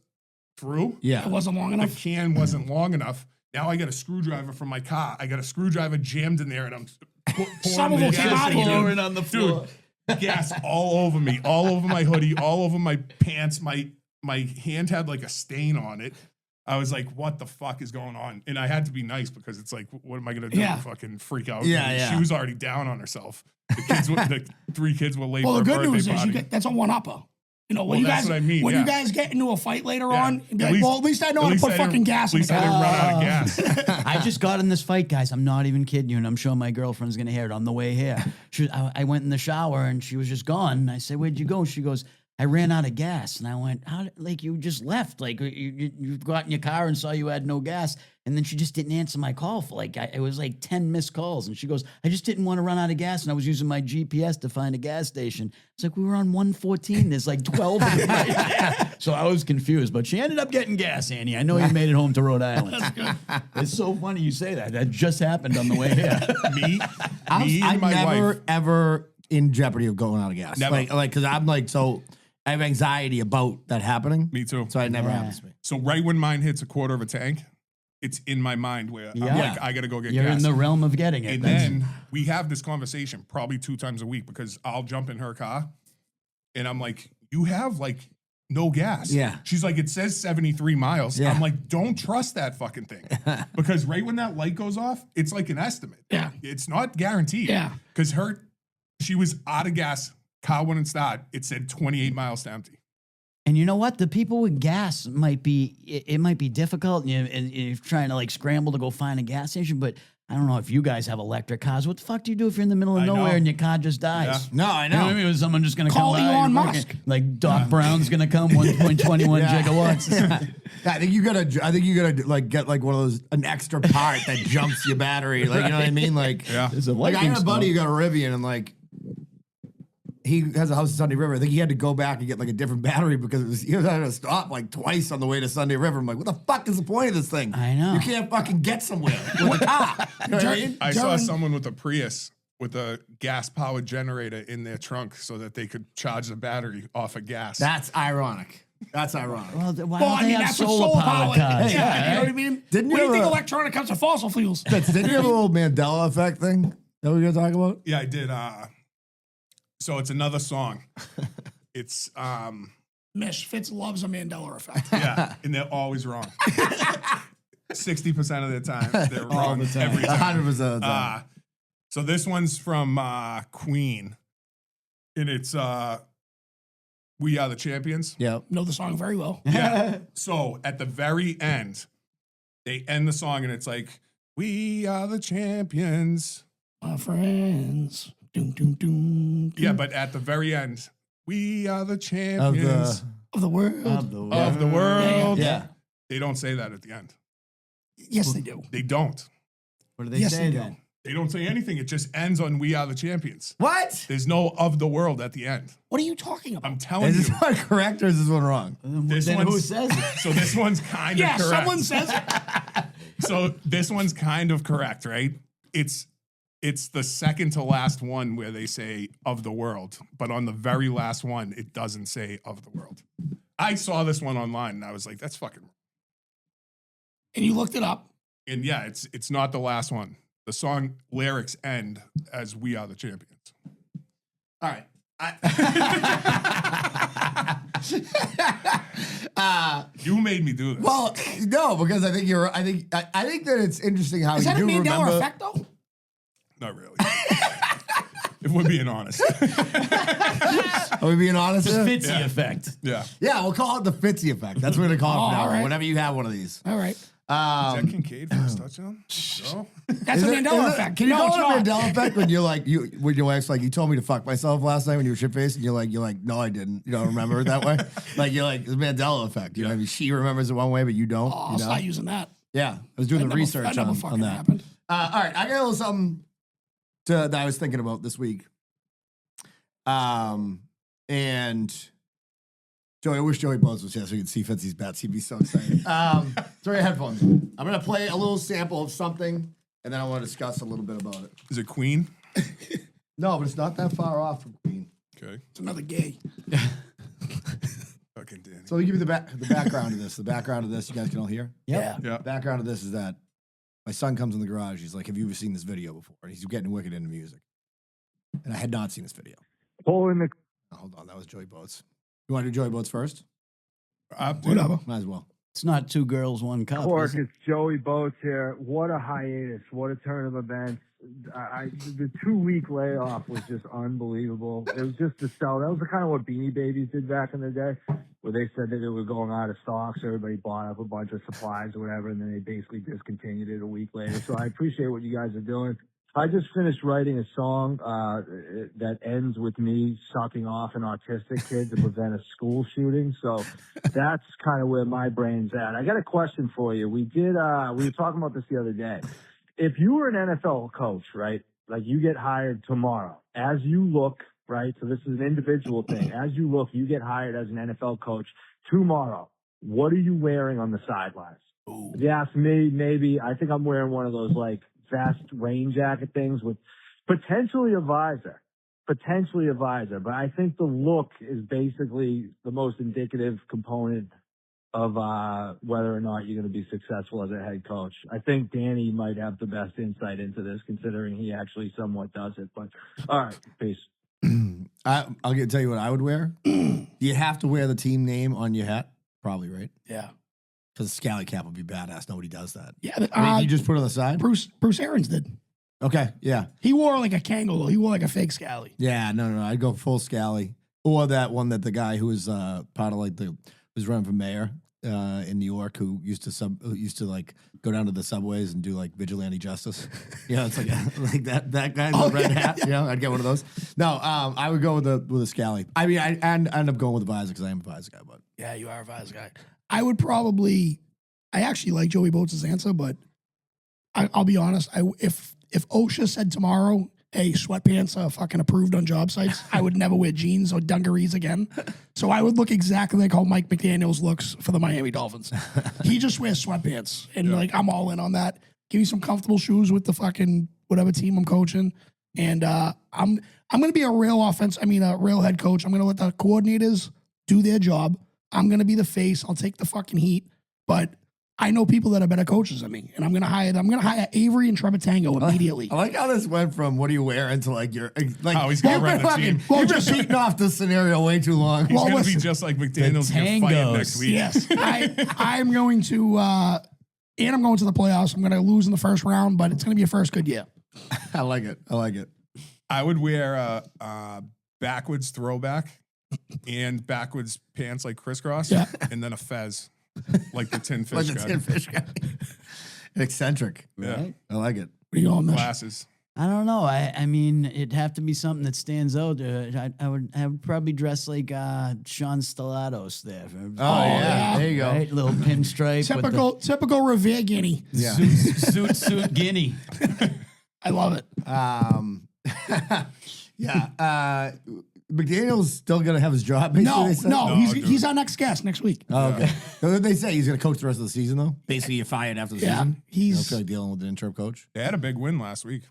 through. It Yeah. wasn't long The enough. can wasn't long enough. Now I got a screwdriver from my car. I got a screwdriver jammed in there, and I'm pouring Somerville the came gas out in, of you. dude. Pouring on the floor. Dude, gas all over me, all over my hoodie, all over my pants. My hand had like a stain on it. I was like, what the fuck is going on? And I had to be nice because it's like, what am I going to do? Yeah. Fucking freak out? Yeah, And yeah. She was already down on herself. The 3 kids were late Well, for the a good birthday news is party. that's a one-upper. You know, when Well, you that's guys what I mean, when yeah. you guys get into a fight later Yeah. on, you'd be At like, least- well, at least I know at how to least put I didn't- fucking gas in At least the I didn't car. run out of gas. I just got in this fight, guys. I'm not even kidding you, and I'm sure my girlfriend's gonna hear it on the way here. I went in the shower and she was just gone. And I said, "Where'd you go?" She goes, "I ran out of gas." And I went, "How? Like you just left? Like you got in your car and saw you had no gas?" And then she just didn't answer my call for like it was like 10 missed calls. And she goes, "I just didn't want to run out of gas, and I was using my GPS to find a gas station." It's like we were on 114. There's like 12 of them right there. So I was confused, but she ended up getting gas, Annie. I know you made it home to Rhode Island. It's so funny you say that. That just happened on the way here. me I'm and my never, wife. ever in jeopardy of going out of gas. Never. Like, cause I'm like, so I have anxiety about that happening. Me too. So it never Yeah. happens to me. So right when mine hits a quarter of a tank, it's in my mind where I'm Yeah. like, I got to go get You're gas. in the realm of getting it. And That's- then we have this conversation probably 2 times a week because I'll jump in her car and I'm like, you have like no gas. Yeah. She's like, it says 73 miles. Yeah. I'm like, don't trust that fucking thing. Because right when that light goes off, it's like an estimate. Yeah. It's not guaranteed. Yeah. Because she was out of gas, car wouldn't start. It said 28 miles to empty. And you know what? The people with gas might be, it might be difficult and you're trying to like scramble to go find a gas station, but I don't know if you guys have electric cars. What the fuck do you do if you're in the middle of I nowhere know. and your car just dies? Yeah. No, I You know know. what I mean? Is someone just going to Call come by Elon and Musk. fucking- Like Doc Brown's going to come 1.21 Yeah. gigawatts. I think you gotta like get like one of those, an extra part that jumps your battery. Like, you know what I mean? Like, Yeah. There's a like I lightning had a buddy who storm. got a Rivian and like, he has a house in Sunday River. I think he had to go back and get like a different battery because he was having to stop like twice on the way to Sunday River. I'm like, what the fuck is the point of this thing? I know. You can't fucking get somewhere with a car. You know what I mean? I saw During- someone with a Prius with a gas powered generator in their trunk so that they could charge the battery off of gas. That's ironic. That's ironic. Well, why Well, don't I they mean, have that's what solar powered cars? Yeah, you know right? what I mean? Didn't what do you you think ever- electronic comes to fossil fuels? Didn't you have a little Mandela effect thing that we were gonna talk about? Yeah, I did. So it's another song. It's Fitz loves a Mandela effect. Yeah, and they're always wrong. 60% of the time, they're All wrong the time. every time. 100% of the time. So this one's from Queen, and it's "We Are the Champions." Yep. Know the song very well. Yeah. So at the very end, they end the song, and it's like, "We are the champions." My friends. Doom, doom, doom, doom. Yeah, but at the very end, "We are the champions Of the world. Of the of the world." Yeah. They don't say that at the end. Yes, they do. They don't. What do they Yes, say they do. then? They don't say anything. It just ends on "We are the champions." What? There's no "of the world" at the end. What are you talking about? I'm telling Is you. this one correct or is this one wrong? This Then who one's- says it? So this one's kind of Yeah, correct. someone says it. So this one's kind of correct, right? It's the second to last one where they say "of the world," but on the very last one, it doesn't say "of the world." I saw this one online and I was like, "That's fucking." And you looked it up. And yeah, it's not the last one. The song lyrics end as "We Are the Champions." All right. You made me do this. Well, no, because I think you're. I think that it's interesting how Is you that a do Mandela remember. effect, though? Not really. If we're being honest. Are we being honest? The here? Fitzy effect. Yeah. Yeah, we'll call it the Fitzy effect. That's what we're gonna call it Oh, now. all right. Whenever you have one of these. All right. Is that Kincaid for his touchdown? No. That's a Is it- Mandela is it- effect. Can you No, call it's it a not. Mandela effect when you're like when your wife's like, you told me to fuck myself last night when you were shit faced, and you're like, no, I didn't. You don't remember it that way. Like you're like it's a Mandela effect. You know, what I mean, she remembers it one way, but you don't. Oh, you I'll know? start using that. Yeah, I was doing That the never- research that never on fucking that. happened. All right, I got a little something that I was thinking about this week. And Joey, I wish Joey Bones was here so you could see Fitzy's bets. He'd be so excited. Throw your headphones on. I'm gonna play a little sample of something, and then I want to discuss a little bit about it. Is it Queen? No, but it's not that far off from Queen. Okay. It's another gay. Fucking Danny. So let me give you the background of this. The background of this, you guys can all hear. Yeah. Yeah. The background of this is that my son comes in the garage. He's like, "Have you ever seen this video before?" And he's getting wicked into music, and I had not seen this video. Pull in the Oh, hold on, that was Joey Boats. You want to do Joey Boats first? Whatever. Might as well. It's not two girls, one cup. Cork. is it? It's Joey Boats here. What a hiatus. What a turn of events. The 2-week layoff was just unbelievable. It was just a sell. That was the kind of what Beanie Babies did back in the day, where they said that it was going out of stock, so everybody bought up a bunch of supplies or whatever, and then they basically discontinued it a week later. So I appreciate what you guys are doing. I just finished writing a song that ends with me sucking off an autistic kid to prevent a school shooting. So that's kind of where my brain's at. I got a question for you. We were talking about this the other day. If you were an NFL coach, right, like you get hired tomorrow, as you look, right, so this is an individual thing. As you look, you get hired as an NFL coach tomorrow. What are you wearing on the sidelines? If you ask me, maybe, I think I'm wearing one of those like vest rain jacket things with potentially a visor. But I think the look is basically the most indicative component of whether or not you're going to be successful as a head coach. I think Danny might have the best insight into this, considering he actually somewhat does it. But all right, peace. I'll tell you what I would wear. You have to wear the team name on your hat, probably, right? Yeah. Because the scally cap would be badass. Nobody does that. Yeah. I mean, you just put it on the side. Bruce Arians did. Okay, yeah, He wore like a Kangol, though. He wore like a fake scally. yeah. No. I'd go full scally, or that one that the guy who was part of like was running for mayor in New York, who used to like go down to the subways and do like vigilante justice. Yeah, it's like like that guy in the red hat. You know, I'd get one of those. No, I would go with a scally. I mean, I end up going with a visor because I am a visor guy, but. Yeah, you are a visor guy. I actually like Joey Boats' answer, but I'll be honest. If OSHA said tomorrow, hey, sweatpants are fucking approved on job sites, I would never wear jeans or dungarees again. So I would look exactly like how Mike McDaniels looks for the Miami Dolphins. He just wears sweatpants, and like I'm all in on that. Give me some comfortable shoes with the fucking whatever team I'm coaching, and I'm gonna be a real head coach. I'm gonna let the coordinators do their job. I'm gonna be the face. I'll take the fucking heat, but I know people that are better coaches than me, and I'm gonna hire them. I'm gonna hire Avery and Trevor Tango immediately. I like how this went from what are you wearing to like you're like How he's gonna run the team. You've been beating off this scenario way too long. He's Well, going to be listen. just like McDaniel's going to fight him next week. Yes, I'm going to, and I'm going to the playoffs. I'm gonna lose in the first round, but it's gonna be a first good year. I like it. I like it. I would wear a backwards throwback and backwards pants like crisscross, Yeah. and then a fez like the tin Like fish the guy. tin fish guy. Eccentric. Yeah. Right? I like it. What are you going, Mitch? Glasses. I don't know. I mean, it'd have to be something that stands out. I would probably dress like Sean Stellatos there. Oh, yeah. There you go. Right? Little pinstripe. Typical Revere Guinea. Yeah. Suit Guinea. I love it. Yeah. McDaniel's still gonna have his job. Basically, No, they said? no, dude. he's our next guest next week. Oh, okay. So did they say he's gonna coach the rest of the season though? Basically, you're fired after the Yeah, season. I he's don't feel like dealing with an interim coach. They had a big win last week.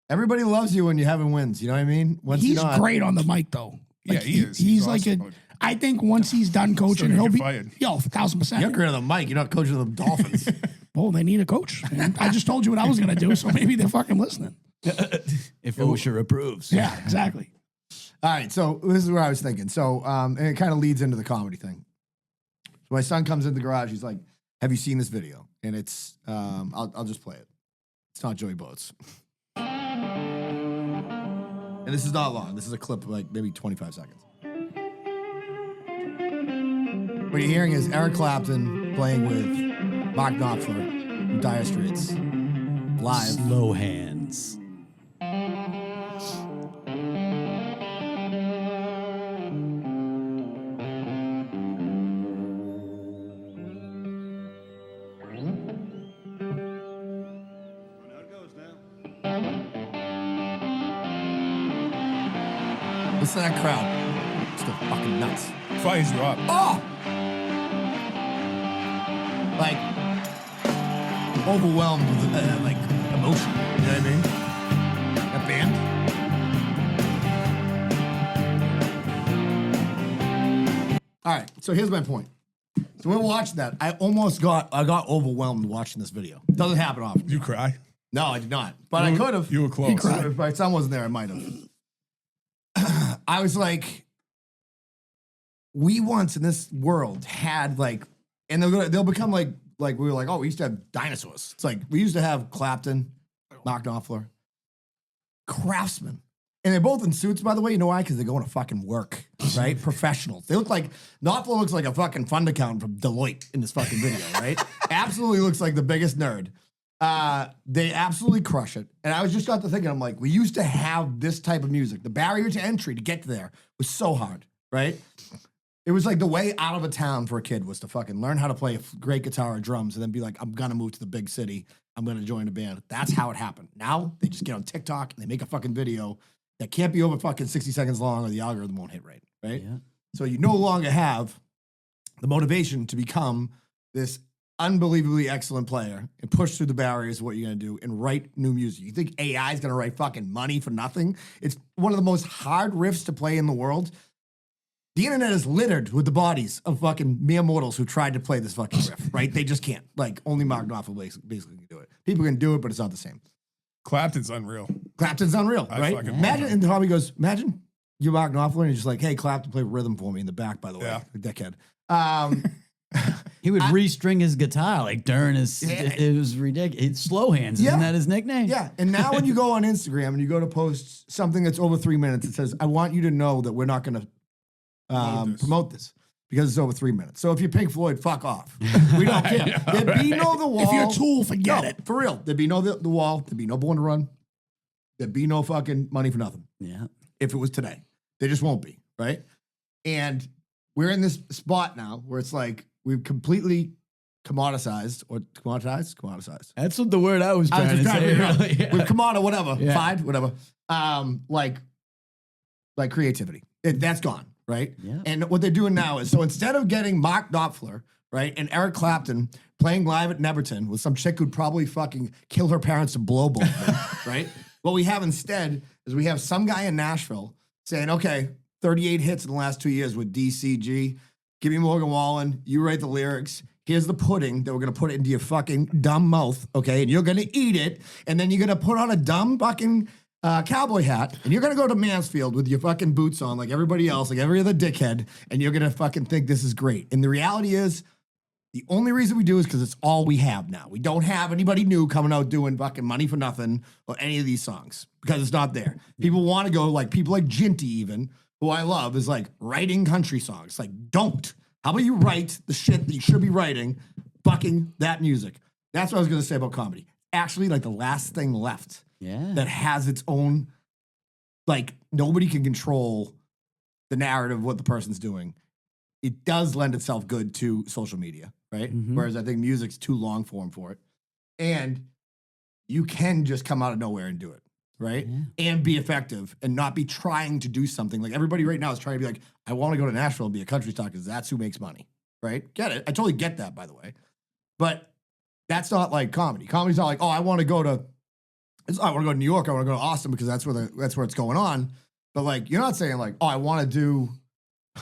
Everybody loves you when you're having wins. You know what I mean? Once he's you're not, great on the mic though. Yeah, he is. He's He's like awesome, a. but- I think once he's done coaching, gonna he'll get be fired. 1,000%. You're great on the mic. You're not coaching the Dolphins. Well, they need a coach. And I just told you what I was gonna do, so maybe they're fucking listening. If OSHA approves. Yeah, exactly. All right, so this is where I was thinking. So, and it kind of leads into the comedy thing. So my son comes in the garage. He's like, "Have you seen this video?" And it's, I'll just play it. It's not Joey Boats. And this is not long. This is a clip of like maybe 25 seconds. What you're hearing is Eric Clapton playing with Mark Knopfler from Dire Straits live. Slow hands. Listen to that crowd. It's still fucking nuts. Fires you up. Oh! Like, overwhelmed with like emotion. You know what I mean? That band. All right, so here's my point. So we're watching that. I got overwhelmed watching this video. Doesn't happen often. You cry. No, I did not. But I could have. You were close. If my son wasn't there, I might have. I was like, we once in this world had like, and they'll become like we were like, oh, we used to have dinosaurs. It's like we used to have Clapton, Mark Knopfler, Craftsman. And they're both in suits, by the way. You know why? Because they're going to fucking work, right? Professionals. They look like, Knopfler looks like a fucking fund accountant from Deloitte in this fucking video, right? Absolutely looks like the biggest nerd. They absolutely crush it. And I was just got to thinking, I'm like, we used to have this type of music. The barrier to entry to get to there was so hard, right? It was like the way out of a town for a kid was to fucking learn how to play a great guitar or drums and then be like, I'm going to move to the big city. I'm going to join a band. That's how it happened. Now they just get on TikTok and they make a fucking video that can't be over fucking 60 seconds long or the algorithm won't hit right? Yeah. So you no longer have the motivation to become this unbelievably excellent player and push through the barriers of what you're going to do and write new music. You think AI is going to write fucking money for nothing? It's one of the most hard riffs to play in the world. The internet is littered with the bodies of fucking mere mortals who tried to play this fucking riff, right? They just can't. Like, only Mark Knopfler basically can do it. People can do it, but it's not the same. Clapton's unreal. Clapton's unreal, I right? fucking love Imagine, him. and Tommy goes, imagine you're Mark Knopfler and you're just like, hey, Clapton, play rhythm for me in the back, by the way. Yeah. Dickhead. He would restring his guitar like during his. Yeah. It was ridiculous. It's Slow Hands, Yeah. isn't that his nickname? Yeah, and now when you go on Instagram and you go to post something that's over 3 minutes, it says, I want you to know that we're not going to promote this because it's over 3 minutes. So if you're Pink Floyd, fuck off. We don't care. There'd be no The Wall. If you're a Tool, forget No, it. for real. There'd be no the Wall. There'd be no Born to Run. There'd be no fucking Money for Nothing Yeah. if it was today. There just won't be, right? And we're in this spot now where it's like we've completely commoditized. That's what the word I was I was trying to just trying to say. figure it out. really, yeah. We've come on or whatever, Yeah. fine, whatever. Like creativity, that's gone, right? Yeah. And what they're doing now is so instead of getting Mark Knopfler, right, and Eric Clapton playing live at Neverton with some chick who'd probably fucking kill her parents to blow both of them, right? What we have instead is we have some guy in Nashville saying, okay, 38 hits in the last 2 years with DCG. Give me Morgan Wallen. You write the lyrics. here's the pudding that we're gonna put into your fucking dumb mouth, okay? And you're gonna eat it, and then you're gonna put on a dumb fucking cowboy hat, and you're gonna go to Mansfield with your fucking boots on like everybody else, like every other dickhead, and you're gonna fucking think this is great. And the reality is, the only reason we do is because it's all we have now. We don't have anybody new coming out doing fucking Money for Nothing or any of these songs because it's not there. People want to go like people like Jinty even, who I love, is like writing country songs. Like, don't. How about you write the shit that you should be writing, fucking that music? That's what I was going to say about comedy. Actually, like the last thing left that has its own, like nobody can control the narrative of what the person's doing. It does lend itself good to social media, right? Whereas I think music's too long form for it. And you can just come out of nowhere and do it, right? And be effective and not be trying to do something. Like everybody right now is trying to be like, I want to go to Nashville and be a country star because that's who makes money, right? Get it. I totally get that, by the way. But that's not like comedy. Comedy's not like, oh, I want to go to New York. I want to go to Austin because that's where it's going on. But like, you're not saying like, oh, I want to do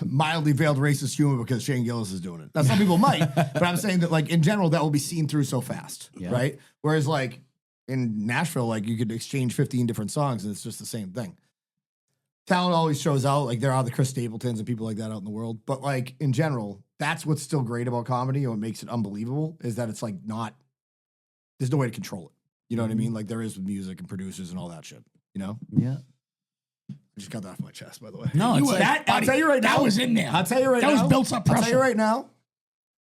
mildly veiled racist humor because Shane Gillis is doing it. Now, some people might, but I'm saying that like in general, that will be seen through so fast, right? Whereas like in Nashville, like you could exchange 15 different songs and it's just the same thing. Talent always shows out. Like there are the Chris Stapletons and people like that out in the world. But like in general, that's what's still great about comedy and what makes it unbelievable is that it's like there's no way to control it. You know what I mean? Like there is with music and producers and all that shit, you know? Yeah. I just got that off my chest, by the way. No, it's I'll tell you right now. That was in there. I'll tell you right now. That was built up pressure. I'll tell you right now.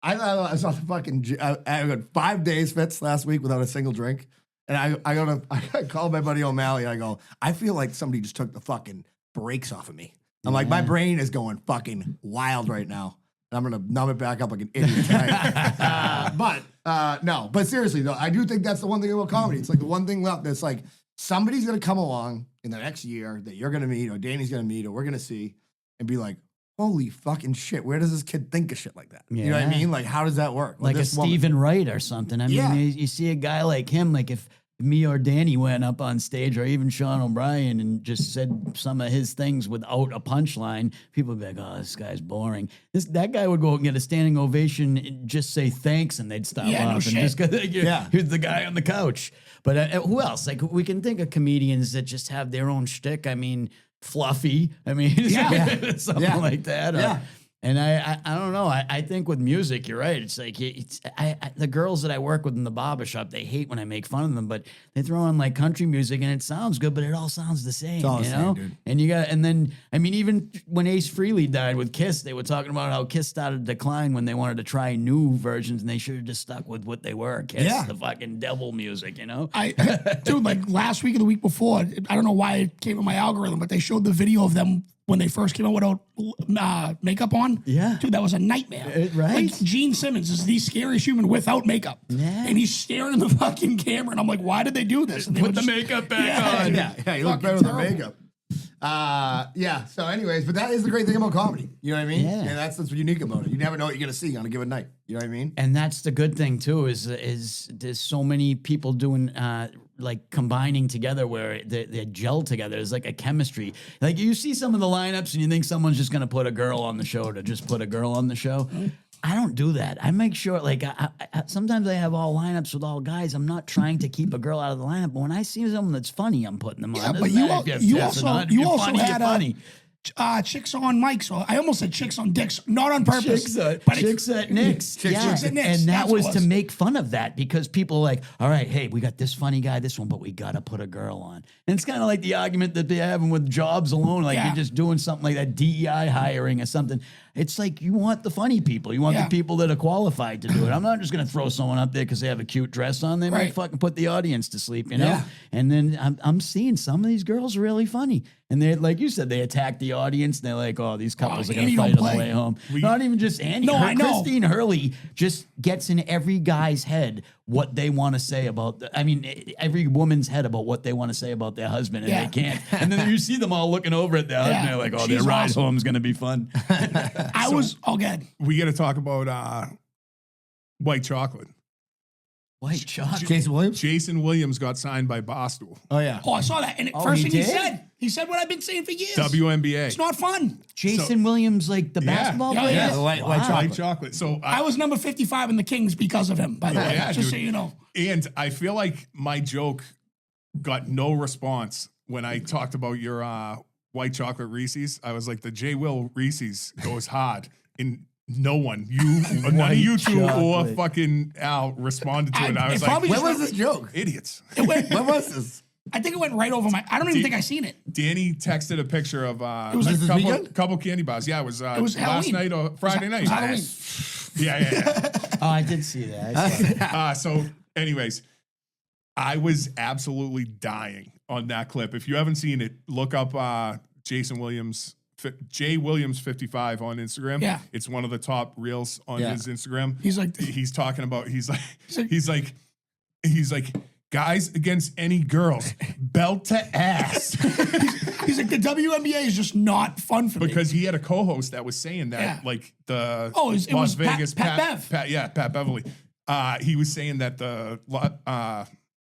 I saw the fucking. I got 5 days Fitz last week without a single drink, and I called my buddy O'Malley. And I go, I feel like somebody just took the fucking brakes off of me. I'm like, my brain is going fucking wild right now, and I'm gonna numb it back up like an idiot tonight. But seriously though, I do think that's the one thing about comedy. It's like the one thing left that's like somebody's gonna come along in the next year that you're gonna meet, or Danny's gonna meet, or we're gonna see, and be like, holy fucking shit, where does this kid think of shit like that? You know what I mean? Like, how does that work? Like a Stephen Wright or something. I mean, you see a guy like him, like if me or Danny went up on stage, or even Sean O'Brien, and just said some of his things without a punchline, people would be like, oh, this guy's boring. That guy would go and get a standing ovation and just say thanks, and they'd stop laughing. Just here's the guy on the couch. But who else? Like, we can think of comedians that just have their own shtick. I mean, Fluffy. I mean, something like that. And I don't know. I think with music, you're right. It's like the girls that I work with in the barbershop, they hate when I make fun of them, but they throw on like country music and it sounds good, but it all sounds the same. It's all the same, dude. And then I mean, even when Ace Frehley died with Kiss, they were talking about how Kiss started to decline when they wanted to try new versions, and they should have just stuck with what they were. Kiss, the fucking devil music, you know. Dude, like last week or the week before, I don't know why it came in my algorithm, but they showed the video of them when they first came out without makeup on. Yeah. Dude, that was a nightmare. Right? Like, Gene Simmons is the scariest human without makeup. Yeah. And he's staring in the fucking camera, and I'm like, why did they do this? And they Put the makeup back on. Yeah, you look better with the makeup. So anyways, but that is the great thing about comedy. You know what I mean? Yeah. And that's what's unique about it. You never know what you're going to see on a given night. You know what I mean? And that's the good thing too, is there's so many people doing like combining together where they gel together. It's like a chemistry. Like you see some of the lineups and you think someone's just going to put a girl on the show to just put a girl on the show. I don't do that. I make sure, like, I sometimes I have all lineups with all guys. I'm not trying to keep a girl out of the lineup, but when I see someone that's funny, I'm putting them on. But you also had chicks on mics. So I almost said chicks on dicks, not on purpose. Chicks at Nick's. Chicks at Nick's. And that was to make fun of that, because people are like, all right, hey, we got this funny guy, this one, but we got to put a girl on. And it's kind of like the argument that they're having with jobs alone. Like you're just doing something like that, DEI hiring or something. It's like you want the funny people. You want the people that are qualified to do it. I'm not just going to throw someone up there because they have a cute dress on. They might fucking put the audience to sleep, you know? Yeah. And then I'm seeing some of these girls are really funny. And they, like you said, they attack the audience. And they're like, oh, these couples are going to fight on the way home. Not even just Andy. No, I know. Christine Hurley just gets in every guy's head what they want to say about, every woman's head about what they want to say about their husband, and they can't. And then you see them all looking over at their husband. They're like, oh, their ride home's going to be fun. Good. We got to talk about white chocolate. White chocolate. Jason Williams. Jason Williams got signed by Barstool. Oh yeah. Oh, I saw that. And Oh, first he thing did? he said what I've been saying for years. WNBA. It's not fun. Jason Williams, like the Yeah. basketball Yeah, player? yeah. The white chocolate. White chocolate. So I was number 55 in the Kings because of him, by the way. Yeah, Just dude. so you know. And I feel like my joke got no response when I talked about your white chocolate Reese's. I was like, the J. Will Reese's goes hard. And no one, none of you two or chocolate. fucking Al responded to it. I was it probably like, When was this joke? idiots. It went, When was this? I think it went right over my. I don't even think I seen it. Danny texted a picture of was this weekend? couple candy bars. Yeah, it was was last Halloween. night or Friday night. It was Halloween. Yeah. Oh, I did see that. I saw that. So, anyways, I was absolutely dying on that clip. If you haven't seen it, look up Jason Williams, J Williams 55 on Instagram. Yeah. It's one of the top reels on Yeah. his Instagram. He's like- he's talking about, he's like, guys against any girls, belt to ass. He's like, the WNBA is just not fun for me. Because he had a co-host that was saying that, Yeah. like the Oh, it Las was Pat- Vegas Pat Bev. Pat Beverly. He was saying that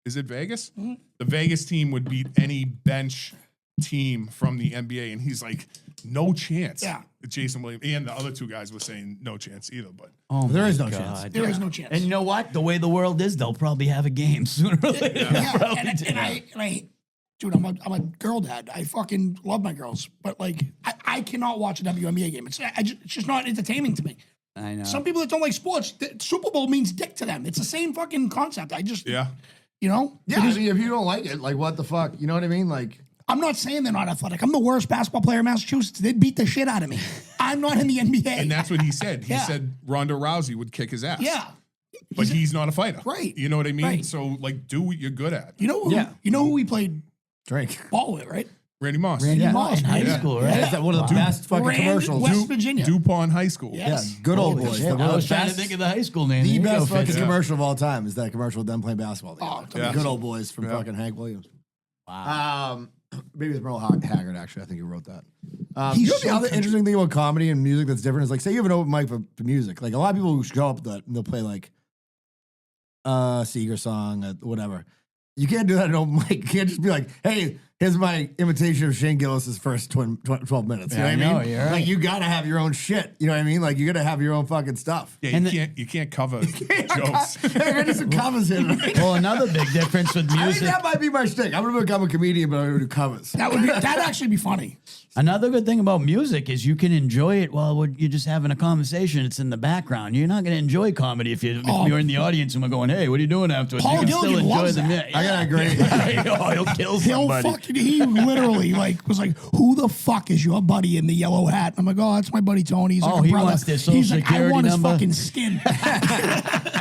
is it Vegas? Mm-hmm. The Vegas team would beat any bench team from the NBA, and he's like, no chance. Yeah. Jason Williams and the other two guys were saying no chance either. But Oh There my is no God. chance. There is no chance. And you know what? The way the world is, they'll probably have a game sooner or later. Yeah, Probably and do. I, dude, I'm a girl dad. I fucking love my girls, but like, I cannot watch a WNBA game. It's just not entertaining to me. I know. Some people that don't like sports, the Super Bowl means dick to them. It's the same fucking concept. I just, yeah, you know, Yeah, I mean, if you don't like it, like what the fuck? You know what I mean? Like, I'm not saying they're not athletic. I'm the worst basketball player in Massachusetts. They'd beat the shit out of me. I'm not in the NBA. and that's what he said. He Yeah. said Ronda Rousey would kick his ass. yeah. but he's not a fighter. Right. You know what I mean? Right. So like, do what you're good at. You know who? Yeah. You know who we played drink. ball with, right? Randy Moss. Randy Yeah. Moss in high Yeah. school, right? Is that one of the best fucking Rand, commercials? West Virginia. DuPont High School. Yes. Yeah, good old Holy boys. shit. One I of was the trying to best- think of the high school name. The There you best go, fucking Fitz. commercial of all time is that commercial of them playing basketball together. Oh, Yeah. Good old boys from Yeah. fucking Hank Williams. Wow. Maybe it's Merle Haggard, actually. I think he wrote that. He's You know so the other country. interesting thing about comedy and music that's different is like, say you have an open mic for music. Like a lot of people who show up that they'll play like a Seeger song or whatever. You can't do that at an open mic. You can't just be like, hey, here's my imitation of Shane Gillis' first 12 minutes. You know what I I mean? know, you're right. Like you gotta have your own shit. You know what I mean? Like you gotta have your own fucking stuff. Yeah, And you can't cover jokes. Hey, I need some covers in. Right? Well, another big difference with I think music. that might be my shtick. I'm gonna become a comedian, but I'm gonna do covers. That'd actually be funny. Another good thing about music is you can enjoy it while you're just having a conversation. It's in the background. You're not going to enjoy comedy if you're in the audience and we're going, "Hey, what are you doing afterwards?" Paul You can still Gilligan enjoy loves the that. yeah. I gotta agree. Oh, he'll kill He'll somebody. fucking, he literally like was like, "Who the fuck is your buddy in the yellow hat?" I'm like, "Oh, that's my buddy Tony." He's like, Oh, a he brother. wants their social He's like, "I security want number." his fucking skin."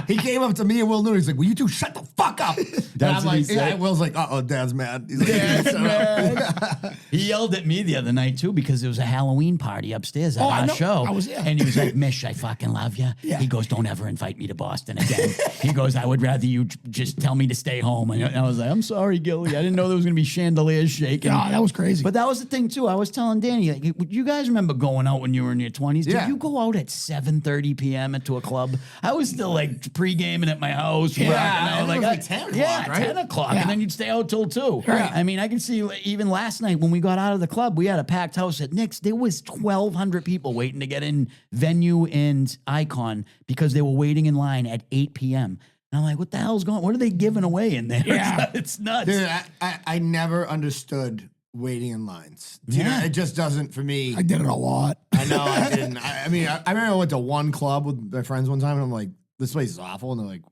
He came up to me and Will Newton. He's like, "Will you two shut the fuck up?" And That's I'm what he like, yeah. said. Will's like, "Uh oh, Dad's mad." He's like, Yes, "Shut up." man. He yelled at me the other night too because there was a Halloween party upstairs at Oh, I our know. show. I was there. And he was like, "Mish, I fucking love you." Yeah. He goes, "Don't ever invite me to Boston again." He goes, "I would rather you just tell me to stay home." And I was like, "I'm sorry, Gilly. I didn't know there was gonna be chandeliers shaking." No, that was crazy. But that was the thing too. I was telling Danny, like, you guys remember going out when you were in your 20s? Yeah. Did you go out at 7:30 p.m. into a club? I was still like pre-gaming at my house. Yeah, rocking out, it was like 10 o'clock, Yeah, right? 10 o'clock, Yeah. and then you'd stay out till 2. Right. I mean, I can see like, even last night when we got out of the club, we had a packed house at Nick's. There was 1,200 people waiting to get in Venue and Icon because they were waiting in line at 8 p.m. And I'm like, what the hell's going on? What are they giving away in there? Yeah. It's nuts. Dude, I never understood waiting in lines. You know, Yeah. it just doesn't for me. I did it a lot. I know I didn't. I mean, I remember I went to one club with my friends one time, and I'm like, "This place is awful." And they're like,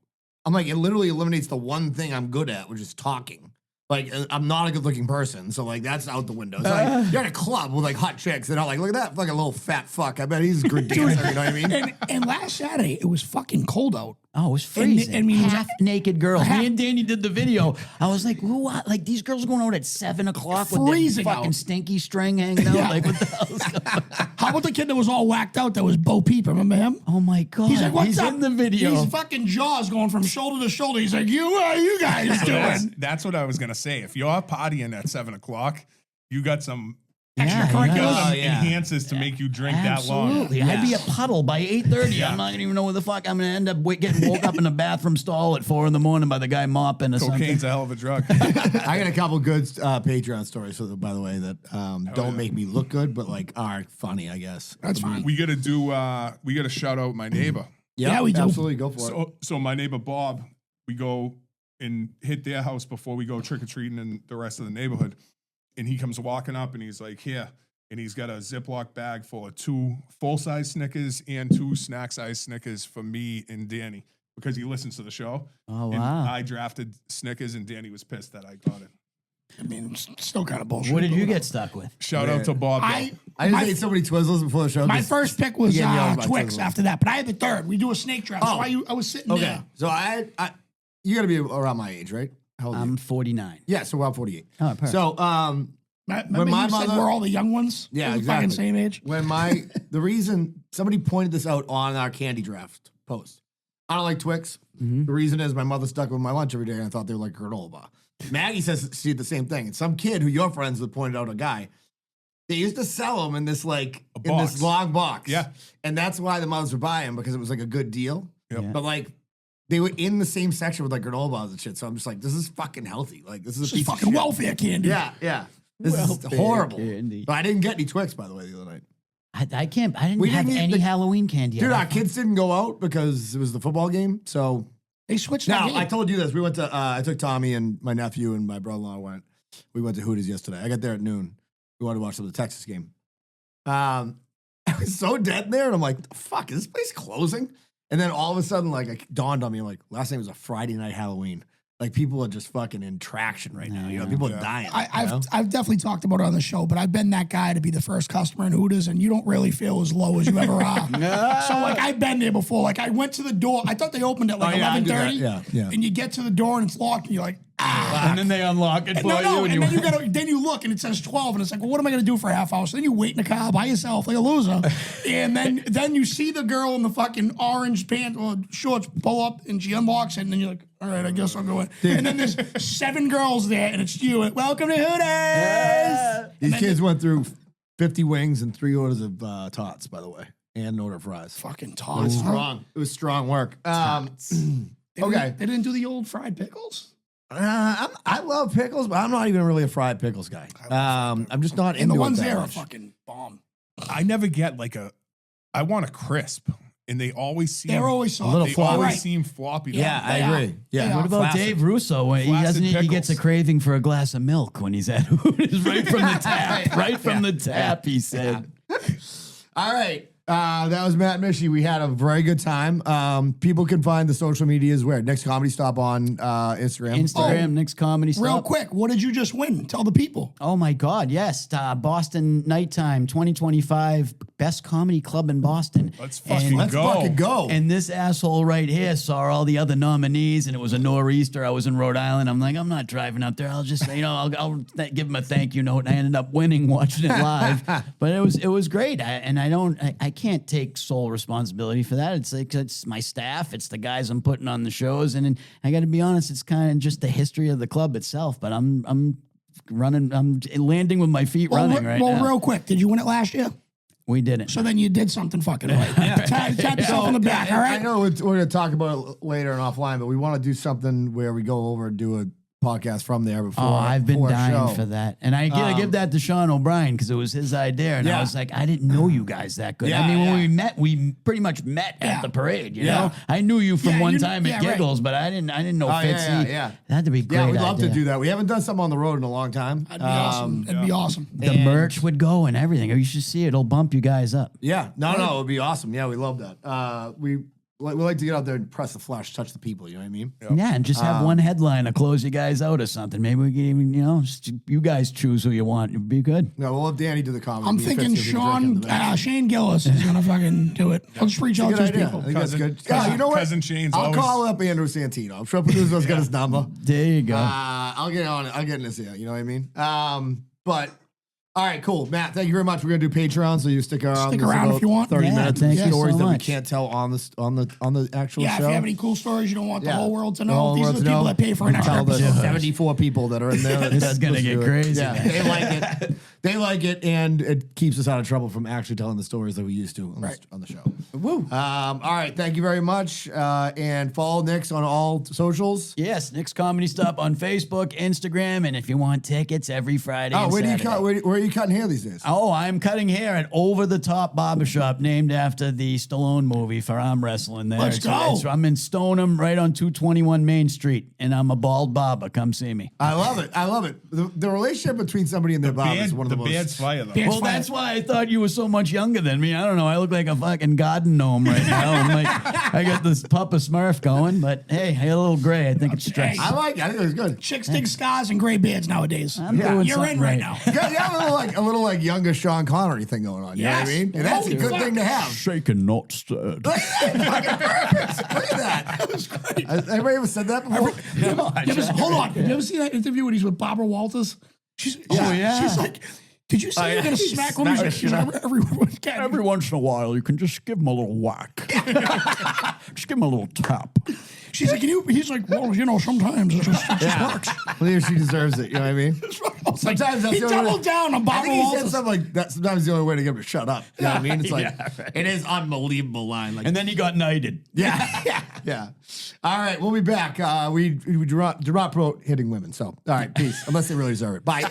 "I'm like, it literally eliminates the one thing I'm good at, which is talking." Like, I'm not a good looking person, so like that's out the window. It's like you're at a club with like hot chicks, and I'm like, "Look at that fucking little fat fuck. I bet he's a good dancer." You know what I mean? And last Saturday it was fucking cold out. Oh, it was freezing. I mean, it was half naked girls. half- Me and Danny did the video. I was like, "Who? Like these girls are going out at 7 o'clock with their Freezing fucking out. stinky string hanging out. Yeah. Like what the hell's going on?" How about the kid that was all whacked out? That was Bo Peep. Remember him? Oh my god! He's like, "What's up?" in the video. His fucking jaw's going from shoulder to shoulder. He's like, "You, what are you guys doing?" That's what I was gonna say. If you're partying at 7 o'clock, you got some extracurriculars. Those enhances to make you drink that long. Absolutely. I'd be a puddle by 8:30. I'm not gonna even know where the fuck I'm gonna end up getting woke up in a bathroom stall at 4 a.m. by the guy mopping or something. Cocaine's a hell of a drug. I got a couple good Patreon stories, by the way, that don't make me look good, but like are funny, I guess. That's fine. We gotta shout out my neighbor. Yeah, we do. Absolutely, go for it. So my neighbor Bob, we go and hit their house before we go trick or treating in the rest of the neighborhood, and he comes walking up and he's like, "Here," and he's got a Ziploc bag full of 2 full-size Snickers and 2 snack-size Snickers for me and Danny because he listens to the show. Oh, And wow. I drafted Snickers and Danny was pissed that I got it. I mean, it's still kind of bullshit. What did but you whatever. get stuck with? Shout out to Bob. I I just my- ate so many Twizzlers before the show. My 'cause first pick was you get yelled about Twix Twizzlers. after that, but I had the third. We do a snake draft. Oh. So I was sitting Okay, there. so you got to be around my age, right? How old are you? I'm 49. Yeah, so we're about 48. Oh, perfect. So, Remember my you said mother- we're all the young ones? Yeah, We're the exactly. fucking same age. when the reason somebody pointed this out on our candy draft post. I don't like Twix. The reason is my mother stuck with my lunch every day, and I thought they were like granola bar. Maggie says she did the same thing, and some kid who you're friends with pointed out a guy. They used to sell them in this in this long box. Yeah. and that's why the mothers would buy them because it was like a good deal. Yep. Yeah. But like. They were in the same section with like granola bars and shit. So I'm just like, this is fucking healthy. Like, this is a This piece is of fucking shit. welfare candy. Yeah. This is Welfare horrible. candy. But I didn't get any Twix, by the way, the other night. I can't. I didn't We have didn't eat any the- Halloween candy. Dude, our kids didn't go out because it was the football game. So They switched now that game. I told you this. We went to. I took Tommy and my nephew and my brother-in-law went. We went to Hooters yesterday. I got there at noon. We wanted to watch the Texas game. I was so dead there, and I'm like, the fuck, is this place closing? And then all of a sudden, like, it dawned on me, like, last night was a Friday night Halloween. Like, people are just fucking in traction right now. You know, people are dying. you know? I've definitely talked about it on the show, but I've been that guy to be the first customer in Hooters, and you don't really feel as low as you ever are. So like I've been there before. Like I went to the door. I thought they opened at like Oh, yeah, I do that. 11:30. Yeah. And you get to the door and it's locked, and you're like, And then they unlock it for no, you. and then you look and it says 12, and it's like, well, what am I gonna do for a half hour? So then you wait in the car by yourself like a loser, and then you see the girl in the fucking orange pants or shorts pull up, and she unlocks it, and then you're like, all right, I guess I'll go in. And then there's 7 girls there, and it's you. Welcome to Hooters. These kids went through 50 wings and 3 orders of tots, by the way, and an order of fries. Fucking It was tots. strong. It was strong work. They Okay. didn't do the old fried pickles. I love pickles, but I'm not even really a fried pickles guy. I'm just not And into the it ones that there are much. fucking bomb. I never get I want a crisp, and they always seem They're always soft. little they floppy. always Right. seem floppy. to Yeah, me. I They are. agree. Yeah. They are. What about Classic. Dave Russo? When he Flaccid he gets a pickles. craving for a glass of milk when he's at Hooters right from the tap. Right from the tap, he said. All right. That was Matt and Misci. We had a very good time. People can find the social medias where? Next Comedy Stop on Instagram. Instagram, Nick's Comedy Stop. Real quick, what did you just win? Tell the people. Oh my God, yes. Boston Nighttime 2025, best comedy club in Boston. Let's fucking Let's go. fucking go. And this asshole right here saw all the other nominees, and it was a nor'easter. I was in Rhode Island. I'm like, I'm not driving up there. I'll just, I'll give him a thank you note. And I ended up winning watching it live. But it was great. I can't take sole responsibility for that. It's my staff. It's the guys I'm putting on the shows. And I got to be honest, it's kind of just the history of the club itself. But I'm landing with my feet running right now. Real quick, did you win it last year? We didn't. So then you did something fucking right. Tap yourself on the back, all I right? know we're going to talk about it later and offline, but we want to do something where we go over and do a podcast from there before. Oh, I've been before a dying show. for that. And I gotta give that to Sean O'Brien because it was his idea. And Yeah. I was like, I didn't know you guys that good. Yeah, I mean, when yeah. we met, we pretty much met Yeah. at the parade, you Yeah. know? I knew you from Yeah, one you- time yeah, at right. Giggles, but I didn't know Oh, yeah, Fitzy. yeah. That had to be great. Yeah, we'd love idea. to do that. We haven't done something on the road in a long time. That'd be awesome. That'd be awesome. The And- merch would go and everything. You should see it. It'll bump you guys up. Yeah, no, it would be awesome. Yeah, we love that. We like to get out there and press the flesh, touch the people. You know what I mean? Yeah, and just have one headline to close you guys out or something. Maybe we can even, just, you guys choose who you want. It'd be good. No, we'll have Danny do the comedy. I'm Me and thinking Fitz will be drinking the Shane Gillis is going to fucking do it. I'll just reach out Good to his idea. I people. think that's Cousin- good. Yeah, you know what? Cousin Shane's I'll always- call up Andrew Santino. I'm sure producer's got his number. There you go. I'll get on it. I'll get in this here. You know what I mean? But all right, cool, Matt. Thank you very much. We're gonna do Patreon, so you stick around. Stick This is around about if you want. 30 Yeah, minutes thank of you stories so that we much. can't tell on the actual Yeah, show. if you have any cool stories you don't want the Yeah. whole world to The know, whole these are world the to people know. that pay for an You extra tell the episode. 74 people that are in there. This is gonna get crazy, Yeah, man. they like it. They like it, and it keeps us out of trouble from actually telling the stories that we used to on the show. Woo. All right, thank you very much, and follow Nick's on all socials. Yes, Nick's Comedy Stop on Facebook, Instagram, and if you want tickets, every Friday. Oh, and where do you Saturday. cut? Where are you cutting hair these days? Oh, I'm cutting hair at Over the Top Barbershop, named after the Stallone movie for arm wrestling. There, Let's go. I'm in Stoneham, right on 221 Main Street, and I'm a bald barber. Come see me. I love it. I love it. The relationship between somebody and their barber is one of the most. beard's fire though. Beard's Well, fire. that's why I thought you were so much younger than me. I don't know. I look like a fucking garden gnome right now. I'm like, I got this Papa Smurf going, but hey, I got a little gray. I think it's stress. I like it. I think it was good. Chicks dig scars and gray beards nowadays. I'm doing You're in something right right. now. You got a little like younger Sean Connery thing going on. You know what I Yes. mean? And that's a Holy good fuck. thing to have. Shaken, not stirred. Fucking perfect. Look at that. That was great. Has anybody ever said that before? Hold on. Have you ever seen that interview when he's with Barbara Walters? She's like, did you say you're going to smack women? She's like, everyone can. Every once in a while, you can just give him a little whack. Just give him a little tap. She's like, he's like, well, sometimes it just works. Well, she deserves it. You know what I mean? Sometimes that's He the only way. doubled down on I Barbara think he said Walters. something like that. Sometimes the only way to get him to shut up. You know what I mean? It's like Yeah, right. it is unbelievable line. Like And then he got knighted. yeah. All right, we'll be back. We do not promote hitting women. So all right, peace. Unless they really deserve it. Bye.